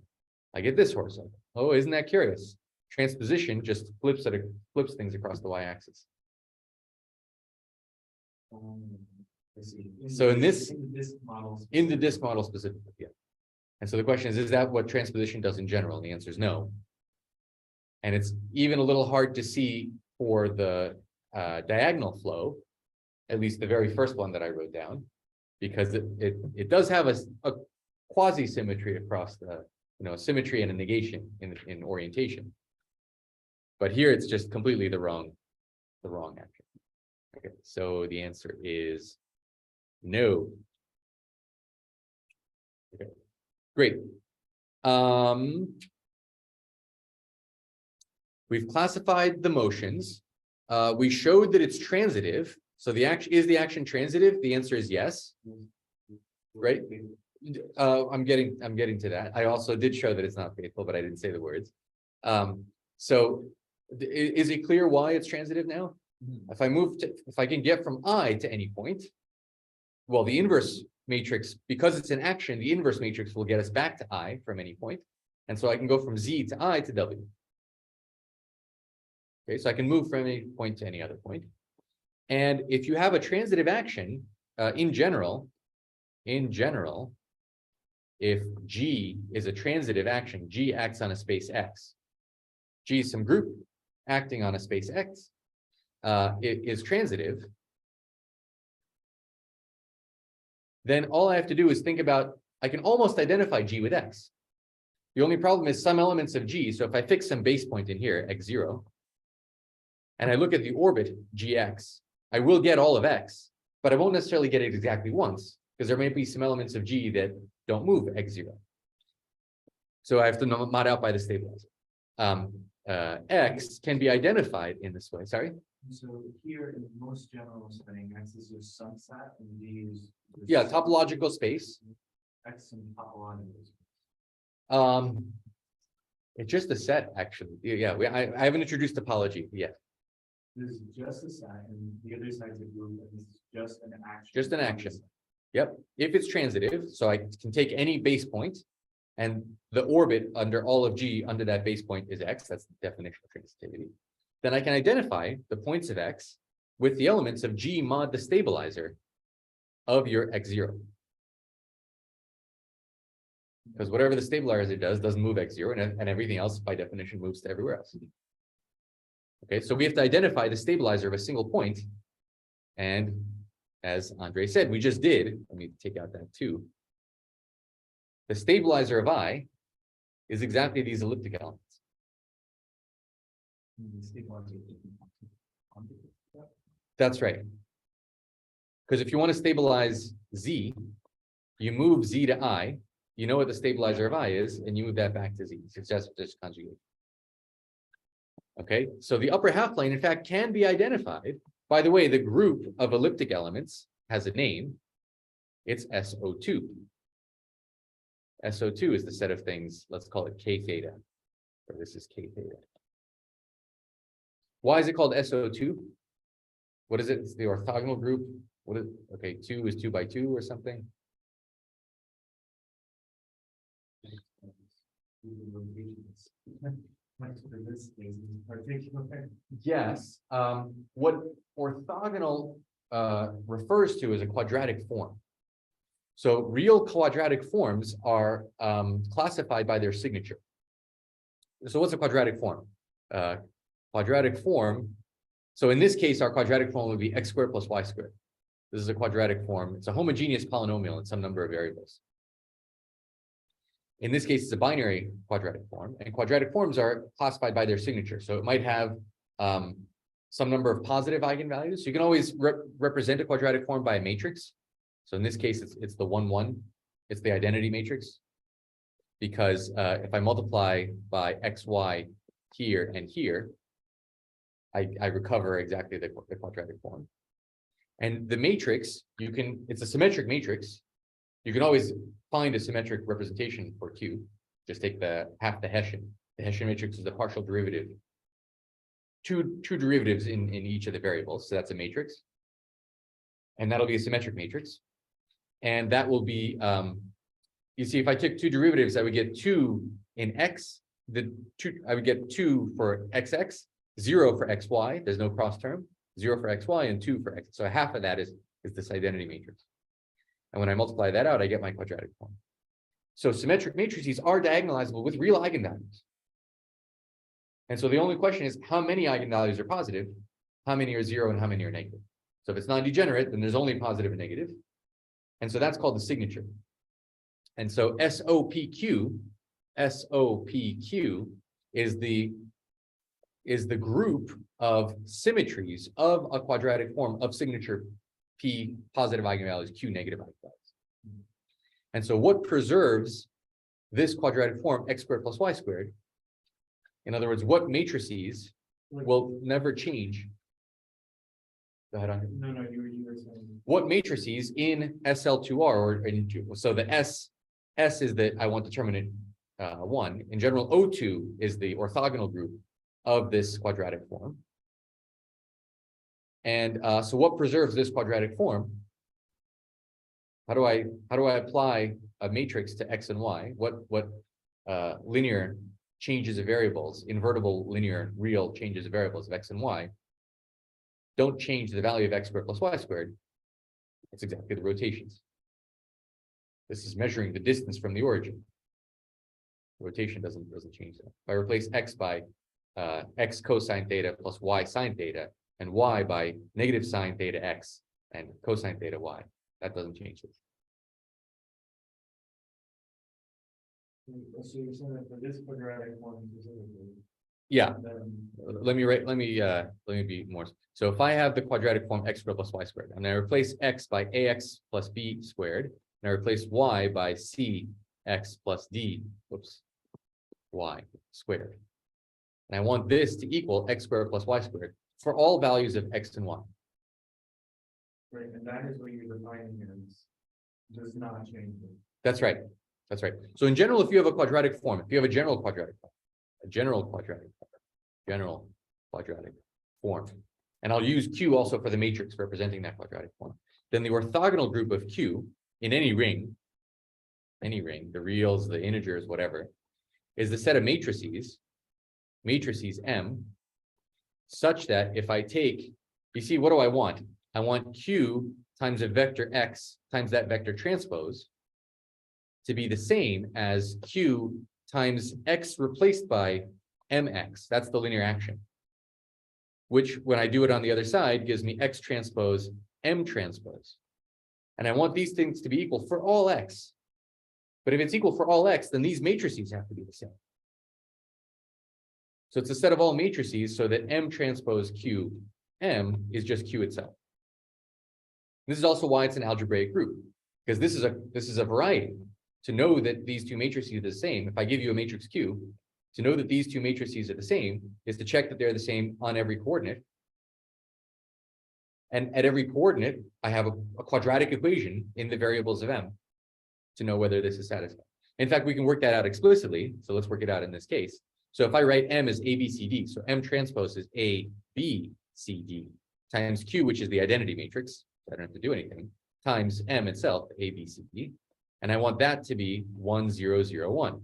I get this horocycle. Oh, isn't that curious? Transposition just flips things across the y-axis. I see. So in this- in the disk model. In the disk model specifically, yeah. And so the question is that what transposition does in general? And the answer is no. And it's even a little hard to see for the diagonal flow, at least the very first one that I wrote down, because it does have a quasi-symmetry across the, symmetry and a negation in orientation. But here it's just completely the wrong action. Okay, so the answer is no. Okay, great. We've classified the motions. We showed that it's transitive. So the action, is the action transitive? The answer is yes. Right? I'm getting to that. I also did show that it's not faithful, but I didn't say the words. So is it clear why it's transitive now? If I can get from I to any point, well, the inverse matrix, because it's an action, the inverse matrix will get us back to I from any point. And so I can go from Z to I to W. Okay, so I can move from any point to any other point. And if you have a transitive action, in general, if G is a transitive action, G acts on a space X. G is some group acting on a space X. It is transitive. Then all I have to do is think about, I can almost identify G with X. The only problem is some elements of G. So if I fix some base point in here, X0, and I look at the orbit GX, I will get all of X, but I won't necessarily get it exactly once, because there may be some elements of G that don't move X0. So I have to mod out by the stabilizer. X can be identified in this way. Sorry? So here in the most general setting, X is your subset and D is. Yeah, topological space. X and topological space. It's just a set, actually. Yeah, I haven't introduced topology yet. This is just a set, and the other side's a group, and this is just an action. Just an action. Yep. If it's transitive, so I can take any base point, and the orbit under all of G under that base point is X. That's the definition of transitivity. Then I can identify the points of X with the elements of G mod the stabilizer of your X0. Because whatever the stabilizer does doesn't move X0, and everything else by definition moves to everywhere else. Okay, so we have to identify the stabilizer of a single point. And as Andre said, we just did. Let me take out that 2. The stabilizer of I is exactly these elliptic elements. That's right. Because if you want to stabilize Z, you move Z to I, you know what the stabilizer of I is, and you move that back to Z. It's just conjugate. Okay, so the upper half plane, in fact, can be identified. By the way, the group of elliptic elements has a name. It's SO2. SO2 is the set of things, let's call it K theta, or this is K theta. Why is it called SO2? What is it? It's the orthogonal group. What is, okay, 2 is 2 by 2 or something. Yes. What orthogonal refers to is a quadratic form. So real quadratic forms are classified by their signature. So what's a quadratic form? Quadratic form. So in this case, our quadratic form would be x squared plus y squared. This is a quadratic form. It's a homogeneous polynomial in some number of variables. In this case, it's a binary quadratic form, and quadratic forms are classified by their signature. So it might have some number of positive eigenvalues. So you can always represent a quadratic form by a matrix. So in this case, it's the 1, 1. It's the identity matrix. Because if I multiply by x, y here and here, I recover exactly the quadratic form. And the matrix, it's a symmetric matrix. You can always find a symmetric representation for Q. Just take half the Hessian. The Hessian matrix is the partial derivative. Two derivatives in each of the variables. So that's a matrix. And that'll be a symmetric matrix. And that will be, you see, if I took 2 derivatives, I would get 2 in X. I would get 2 for XX, 0 for XY. There's no cross term. 0 for XY and 2 for X. So half of that is this identity matrix. And when I multiply that out, I get my quadratic form. So symmetric matrices are diagonalizable with real eigenvalues. And so the only question is how many eigenvalues are positive, how many are 0, and how many are negative. So if it's non-degenerate, then there's only positive and negative. And so that's called the signature. And so SOPQ is the group of symmetries of a quadratic form of signature P positive eigenvalues, Q negative eigenvalues. And so what preserves this quadratic form, x squared plus y squared, In other words, what matrices will never change? Go ahead, Andre. No, you were saying. What matrices in SL2R or in, so the S is the, I want determinant 1. In general, O2 is the orthogonal group of this quadratic form. And so what preserves this quadratic form? How do I apply a matrix to X and Y? What linear changes of variables, invertible linear real changes of variables of X and Y don't change the value of X squared plus Y squared? It's exactly the rotations. This is measuring the distance from the origin. Rotation doesn't change that. If I replace X by X cosine theta plus Y sine theta, and Y by negative sine theta X and cosine theta Y, that doesn't change this. So you're saying that for this quadratic form specifically. Yeah, Then let me be more. So if I have the quadratic form X squared plus Y squared, and I replace X by AX plus B squared, and I replace Y by CX plus D, Y squared. And I want this to equal X squared plus Y squared for all values of X and Y. right, and that is what you're defining as does not change it. That's right. That's right. So in general, if you have a quadratic form, if you have a general quadratic form, and I'll use Q also for the matrix representing that quadratic form, then the orthogonal group of Q in any ring, the reals, the integers, whatever, is the set of matrices M, such that if I take, you see, what do I want? I want Q times a vector X times that vector transpose to be the same as Q times X replaced by MX. That's the linear action, which when I do it on the other side gives me X transpose M transpose. And I want these things to be equal for all X. But if it's equal for all X, then these matrices have to be the same. So it's a set of all matrices so that M transpose Q M is just Q itself. This is also why it's an algebraic group, because this is a variety. To know that these two matrices are the same, if I give you a matrix Q, to know that these two matrices are the same is to check that they're the same on every coordinate. And at every coordinate, I have a quadratic equation in the variables of M to know whether this is satisfied. In fact, we can work that out explicitly. So let's work it out in this case. So if I write M as A, B, C, D, so M transpose is A, B, C, D times Q, which is the identity matrix, so I don't have to do anything, times M itself, A, B, C, D. And I want that to be 1, 0, 0, 1.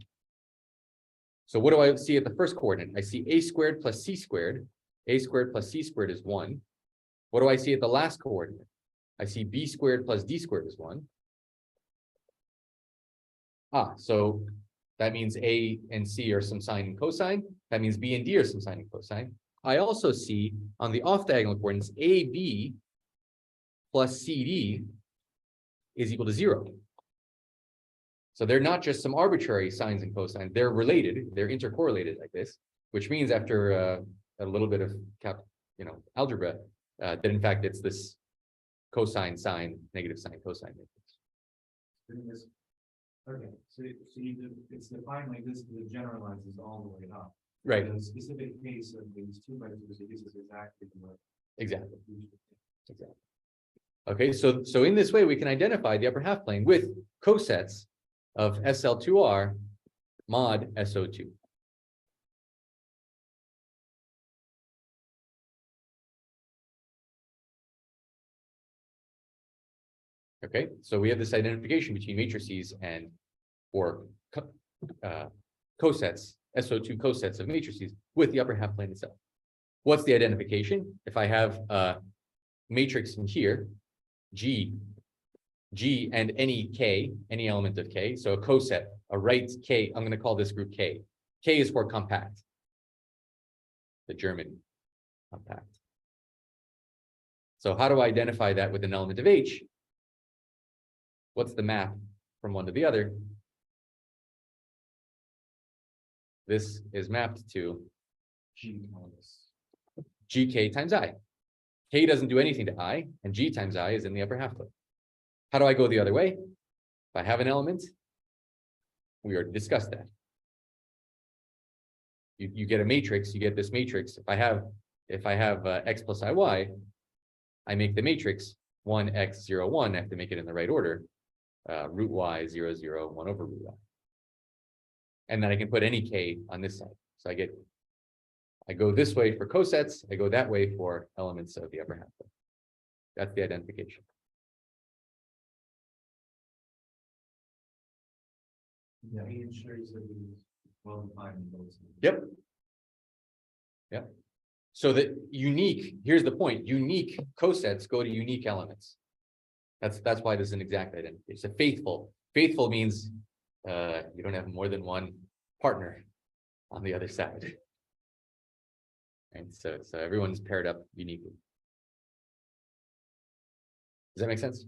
So what do I see at the first coordinate? I see A squared plus C squared. A squared plus C squared is 1. What do I see at the last coordinate? I see B squared plus D squared is 1. So that means A and C are some sine and cosine. That means B and D are some sine and cosine. I also see on the off diagonal coordinates, AB plus CD is equal to 0. So they're not just some arbitrary sines and cosines, they're related, they're intercorrelated like this, which means after a little bit of algebra, that in fact it's this cosine sine, negative sine cosine matrix. Okay, so it's defined like this, but it generalizes all the way up. Right. In the specific case of these two vectors, it gives us exactly what. Exactly. Okay, so in this way we can identify the upper half plane with cosets of SL2R mod SO2. Okay, so we have this identification between matrices and cosets, SO2 cosets of matrices with the upper half plane itself. What's the identification? If I have a matrix in here, G and any K, any element of K, so a coset, a right K, I'm going to call this group K. K is for compact, the German compact. So how do I identify that with an element of H? What's the map from one to the other? This is mapped to GK times I. K doesn't do anything to I, and G times I is in the upper half plane. How do I go the other way? If I have an element, we already discussed that. You get a matrix, you get this matrix. If I have x plus iy, I make the matrix 1 x 0 1. I have to make it in the right order. Root y 0 0 1 over root y. And then I can put any k on this side. So I go this way for cosets, I go that way for elements of the upper half plane. That's the identification. Yeah, he ensures that he's well defined in those. Yep. Yep. So that unique, here's the point, unique cosets go to unique elements. That's why this is an exact identification. So faithful. Faithful means you don't have more than one partner on the other side. And so everyone's paired up uniquely. Does that make sense?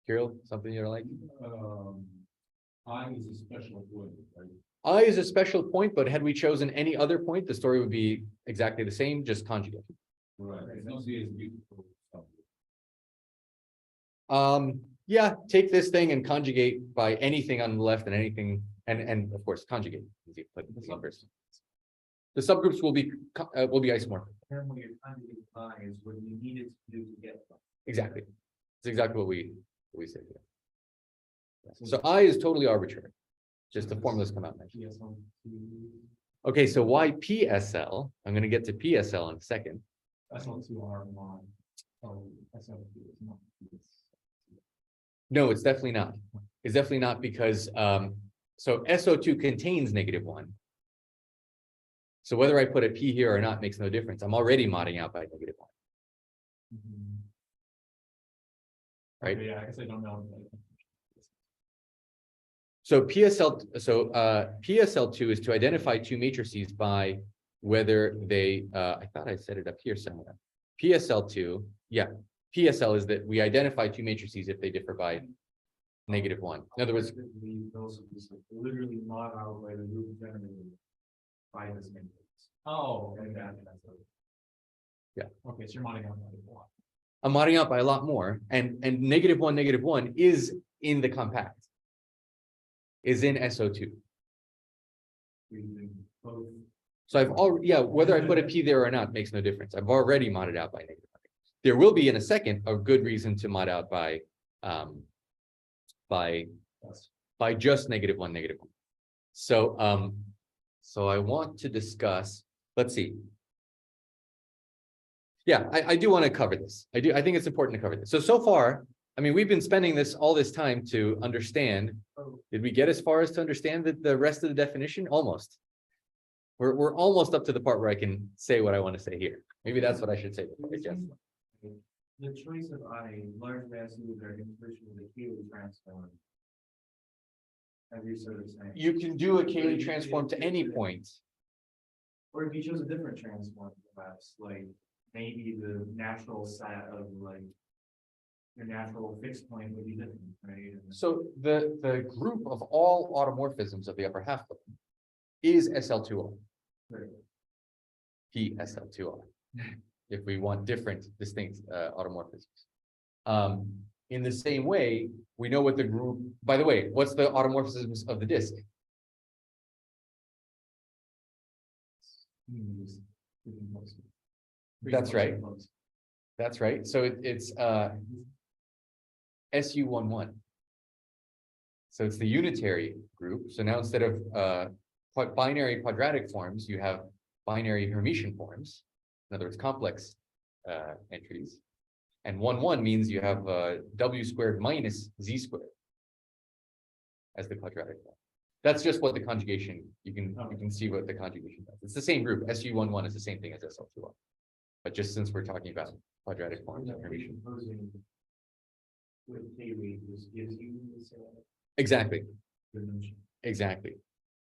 Kirill, something you're like? I is a special point, right? I is a special point, but had we chosen any other point, the story would be exactly the same, just conjugate. Right. It's not as beautiful. Yeah, take this thing and conjugate by anything on the left and anything, and of course conjugate. The subgroups will be isomorphic. Term when you're trying to define is what you need it to do to get from. Exactly. It's exactly what we say here. So I is totally arbitrary. Just the formulas come out nice. Okay, so why PSL? I'm going to get to PSL in a second. SL2R mod. Oh, SL2 is not. No, it's definitely not. It's definitely not because so SO2 contains -1. So whether I put a P here or not makes no difference. I'm already modding out by -1. Right? Okay, yeah, I guess I don't know. So PSL2 is to identify two matrices by whether they I thought I set it up here somewhere. PSL2, yeah. PSL is that we identify two matrices if they differ by -1. In other words, Literally mod out by the root generator by this matrix. Oh, okay, that's yeah. Okay, so you're modding out by a lot. I'm modding out by a lot more, and -1 is in the compact, is in SO2. So I've already, yeah, whether I put a P there or not makes no difference. I've already modded out by -1. There will be in a second a good reason to mod out by just -1. So I want to discuss, let's see. Yeah, I do want to cover this. I think it's important to cover this. So far, I mean, we've been spending all this time to understand. Did we get as far as to understand the rest of the definition? Almost. We're almost up to the part where I can say what I want to say here. Maybe that's what I should say before I guess. The choice of I large masses are integration with a Cayley transform. As you sort of saying. You can do a Cayley transform to any point. Or if you chose a different transform, perhaps like maybe the natural set of like your natural fixed point would be different, right? So the group of all automorphisms of the upper half plane is SL2R. Right. PSL2R. If we want different distinct automorphisms. In the same way, we know what the group, by the way, what's the automorphisms of the disk? That's right. That's right. So it's SU11. So it's the unitary group. So now instead of binary quadratic forms, you have binary Hermitian forms. In other words, complex entries. And 1,1 means you have W squared minus Z squared as the quadratic form. That's just what the conjugation, you can see what the conjugation does. It's the same group. SU11 is the same thing as SL2R. But just since we're talking about quadratic forms and Hermitian. With Cayley, this gives you this Exactly. dimension. Exactly.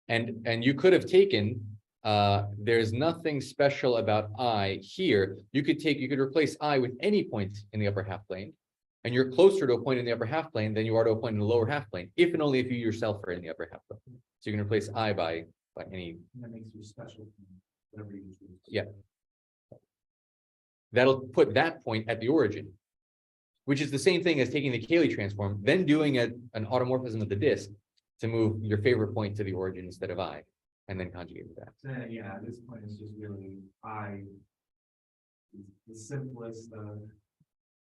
And you could have taken there's nothing special about I here. You could replace I with any point in the upper half plane, and you're closer to a point in the upper half plane than you are to a point in the lower half plane, if and only if you yourself are in the upper half plane. So you can replace I by any. And that makes you special. Whatever you choose. Yeah. That'll put that point at the origin, which is the same thing as taking the Cayley transform, then doing an automorphism of the disk, to move your favorite point to the origin instead of I, and then conjugate it back. So, yeah, at this point, it's just really the simplest,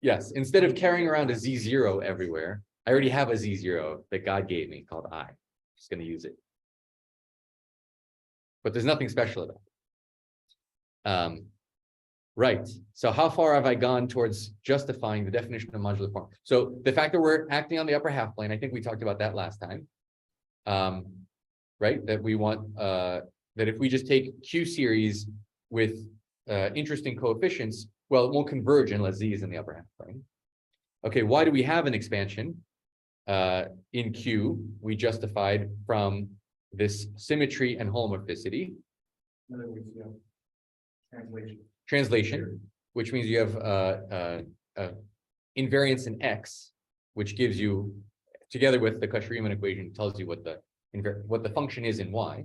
Yes, instead of carrying around a Z0 everywhere, I already have a Z0 that God gave me called I. I'm just going to use it. But there's nothing special about it. Right. So how far have I gone towards justifying the definition of modular form? So the fact that we're acting on the upper half plane, I think we talked about that last time. Right, that we want that if we just take Q series with interesting coefficients, well, it won't converge unless Z is in the upper half plane. Okay, why do we have an expansion in Q? We justified from this symmetry and holomorphicity. in other words, you know, Translation, which means you have invariance in X, which gives you, together with the Cauchy-Riemann equation, tells you what the function is in Y.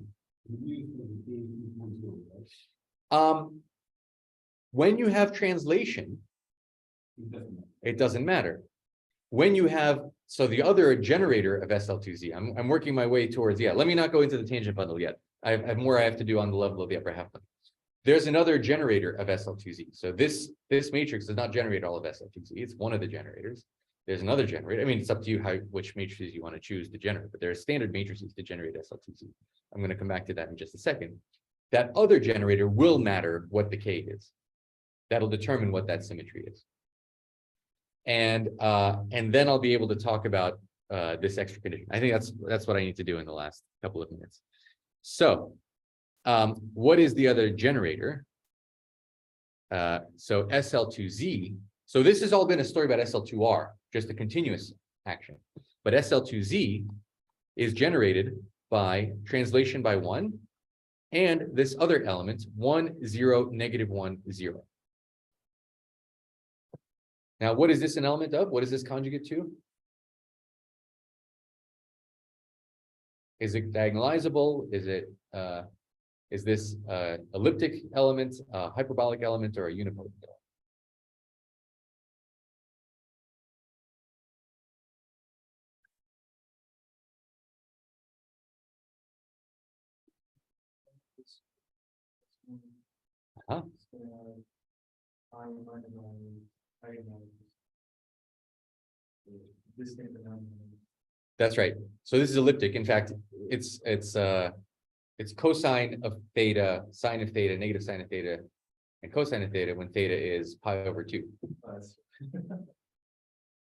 When you have translation, it doesn't matter. When you have, so the other generator of SL2Z, I'm working my way towards, yeah, let me not go into the tangent bundle yet. I have more I have to do on the level of the upper half plane. There's another generator of SL2Z. So this matrix does not generate all of SL2Z. It's one of the generators. There's another generator. I mean, it's up to you which matrices you want to choose to generate, but there are standard matrices to generate SL2Z. I'm going to come back to that in just a second. That other generator will matter what the K is. That'll determine what that symmetry is. And then I'll be able to talk about this extra condition. I think that's what I need to do in the last couple of minutes. So what is the other generator? So SL2Z. So this has all been a story about SL2R, just a continuous action. But SL2Z is generated by translation by 1 and this other element, 1, 0, negative 1, 0. Now, what is this an element of? What is this conjugate to? Is it diagonalizable? Is this elliptic element, a hyperbolic element, or a unipotent element? Uh-huh. That's right. So this is elliptic. In fact, it's cosine of theta, sine of theta, negative sine of theta, and cosine of theta when theta is pi over 2.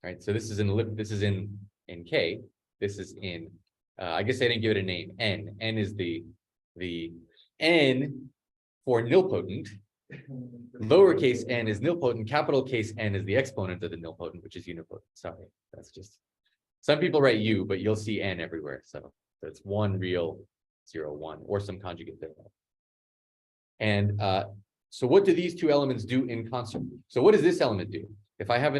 Right. So this is in K. This is in I guess I didn't give it a name. N. N is the N for nilpotent. Lowercase n is nilpotent, capital case N is the exponent of the nilpotent, which is unipotent. Sorry, that's just, some people write U, but you'll see N everywhere. So that's 1 real 0, 1, or some conjugate there. And so what do these two elements do in concert? So what does this element do? If I have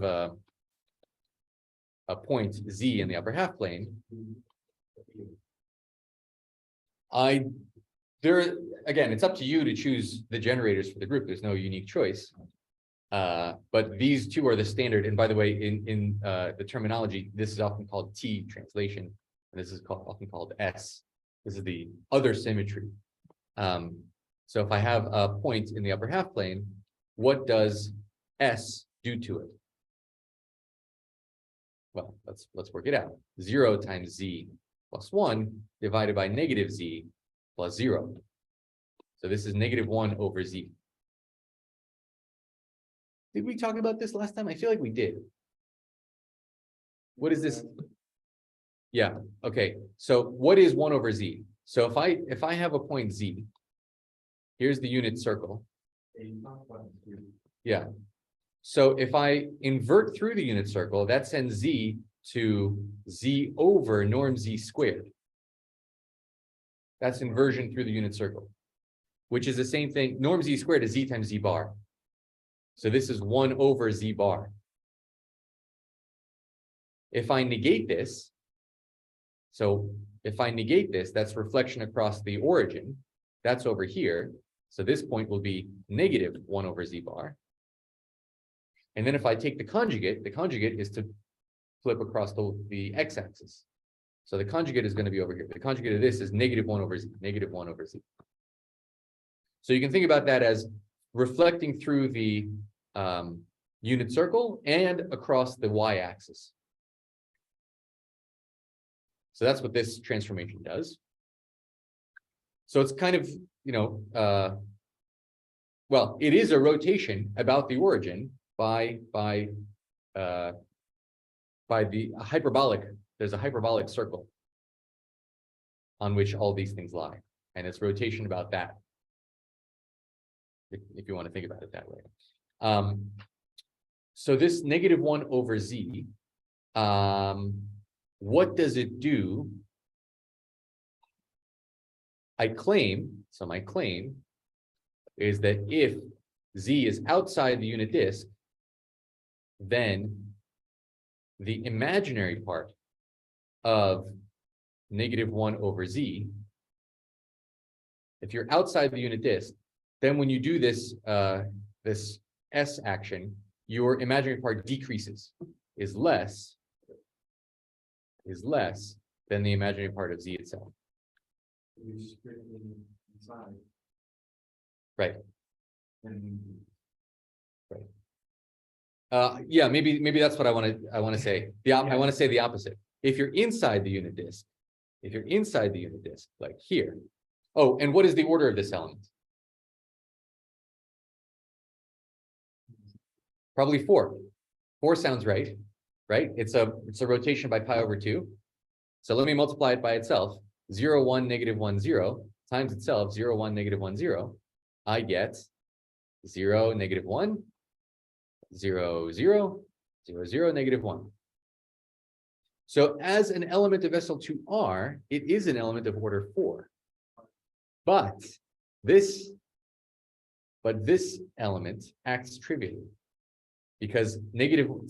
a point Z in the upper half plane, again, it's up to you to choose the generators for the group. There's no unique choice. But these two are the standard. And by the way, in the terminology, this is often called T translation. And this is often called S. This is the other symmetry. So if I have a point in the upper half plane, what does S do to it? Well, let's work it out. 0 times Z plus 1 divided by negative Z plus 0. So this is negative 1 over Z. Did we talk about this last time? I feel like we did. What is this? Yeah, okay. So what is 1 over Z? So if I have a point Z, here's the unit circle. Yeah. So if I invert through the unit circle, that sends Z to Z over norm Z squared. That's inversion through the unit circle, which is the same thing. Norm Z squared is Z times Z bar. So this is 1 over Z bar. If I negate this, that's reflection across the origin. That's over here. So this point will be negative 1 over Z bar. And then if I take the conjugate is to flip across the x-axis. So the conjugate is going to be over here. The conjugate of this is -1 over z, -1 over z. So you can think about that as reflecting through the unit circle and across the y-axis. So that's what this transformation does. So it's kind of, well, it is a rotation about the origin by the hyperbolic. There's a hyperbolic circle on which all these things lie, and it's rotation about that, if you want to think about it that way. So this -1 over z, what does it do? My claim is that if z is outside the unit disk, then the imaginary part of -1 over z, if you're outside the unit disk, then when you do this this S action, your imaginary part decreases, is less than the imaginary part of z itself. Inside. Right. And Yeah, maybe that's what I want to say. I want to say the opposite. If you're inside the unit disk, like here. Oh, and what is the order of this element? Probably 4. 4 sounds right, right? It's a rotation by pi over 2. So let me multiply it by itself. 0, 1, -1, 0 times itself, 0, 1, -1, 0. I get 0, -1, 0, 0, 0, 0, -1. So as an element of SL2R, it is an element of order 4. But this element acts trivially. Because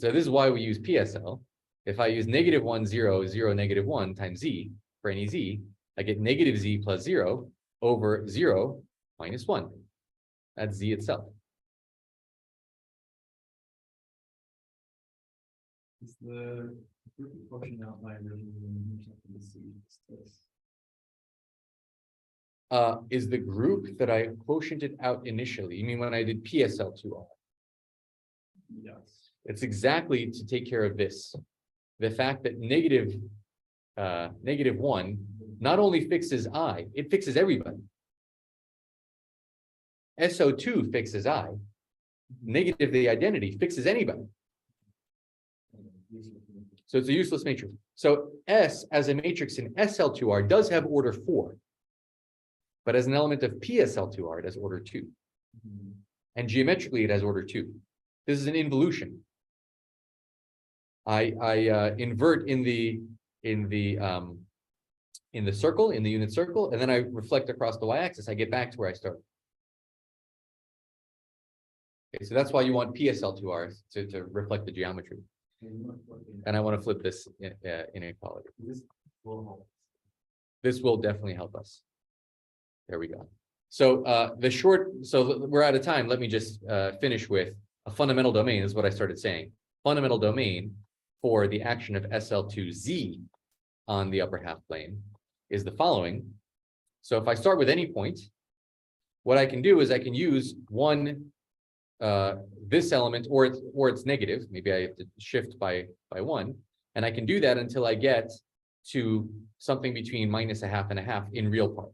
so this is why we use PSL. If I use -1, 0, 0, -1 times z for any z, I get -z plus 0 over 0 minus 1. That's z itself. is the function outline Is the group that I quotiented out initially? You mean when I did PSL2R? Yes. It's exactly to take care of this. The fact that -1 not only fixes I, it fixes everybody. SO2 fixes I. Negative the identity fixes anybody. So it's a useless matrix. So S as a matrix in SL2R does have order 4. But as an element of PSL2R, it has order 2. And geometrically, it has order 2. This is an involution. I invert in the circle, in the unit circle, and then I reflect across the y-axis. I get back to where I started. Okay, so that's why you want PSL2R to reflect the geometry. And I want to flip this inequality. This will definitely help us. There we go. So so we're out of time. Let me just finish with a fundamental domain is what I started saying. Fundamental domain for the action of SL2Z on the upper half plane is the following. So if I start with any point, what I can do is I can use this element or it's negative. Maybe I have to shift by 1, and I can do that until I get to something between -0.5 and 0.5 in real part.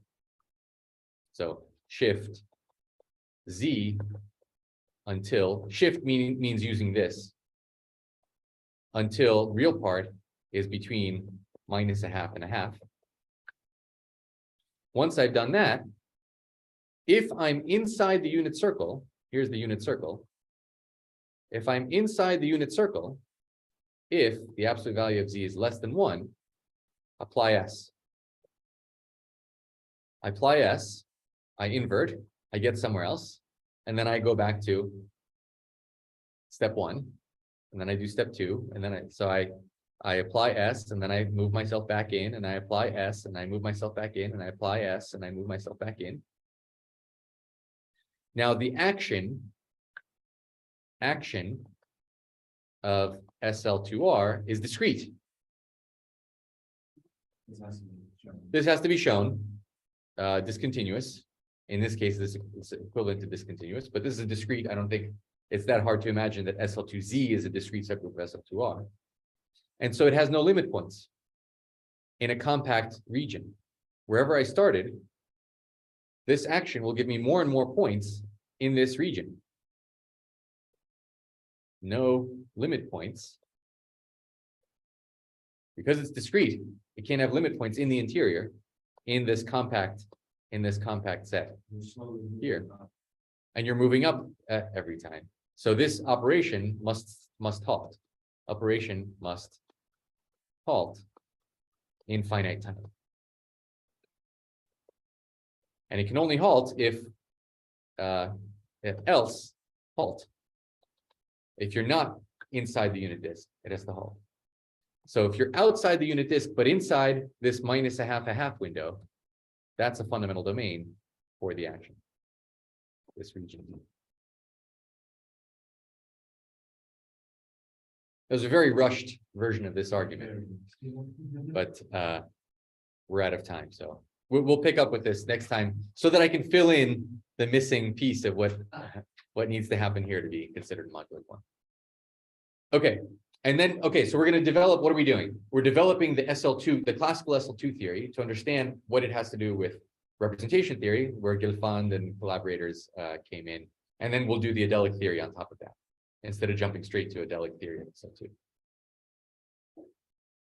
So shift Z until shift means using this until real part is between -0.5 and 0.5. Once I've done that, if I'm inside the unit circle, here's the unit circle. If I'm inside the unit circle, if the absolute value of Z is less than 1, apply S. I apply S, I invert, I get somewhere else, and then I go back to step 1, and then I do step 2, and then I apply S, and then I move myself back in, and I apply S, and I move myself back in, and I apply S, and I move myself back in. Now the action of SL2R is discrete. This has to be shown. This has to be shown discontinuous. In this case, this is equivalent to discontinuous, but this is a discrete. I don't think it's that hard to imagine that SL2Z is a discrete subgroup of SL2R. And so it has no limit points in a compact region. Wherever I started, this action will give me more and more points in this region. No limit points. Because it's discrete, it can't have limit points in the interior in this compact set You're slowly moving here. up. And you're moving up every time. So this operation must halt. Operation must halt in finite time. And it can only halt if else halt. If you're not inside the unit disk, it has to halt. So if you're outside the unit disk, but inside this minus a half window, that's a fundamental domain for the action. This region. It was a very rushed version of this argument, but we're out of time. So we'll pick up with this next time so that I can fill in the missing piece of what needs to happen here to be considered modular form. Okay. And then, okay, so we're going to develop, what are we doing? We're developing the SL2, the classical SL2 theory to understand what it has to do with representation theory, where Guilfand and collaborators came in. And then we'll do the adelic theory on top of that, instead of jumping straight to adelic theory of SL2.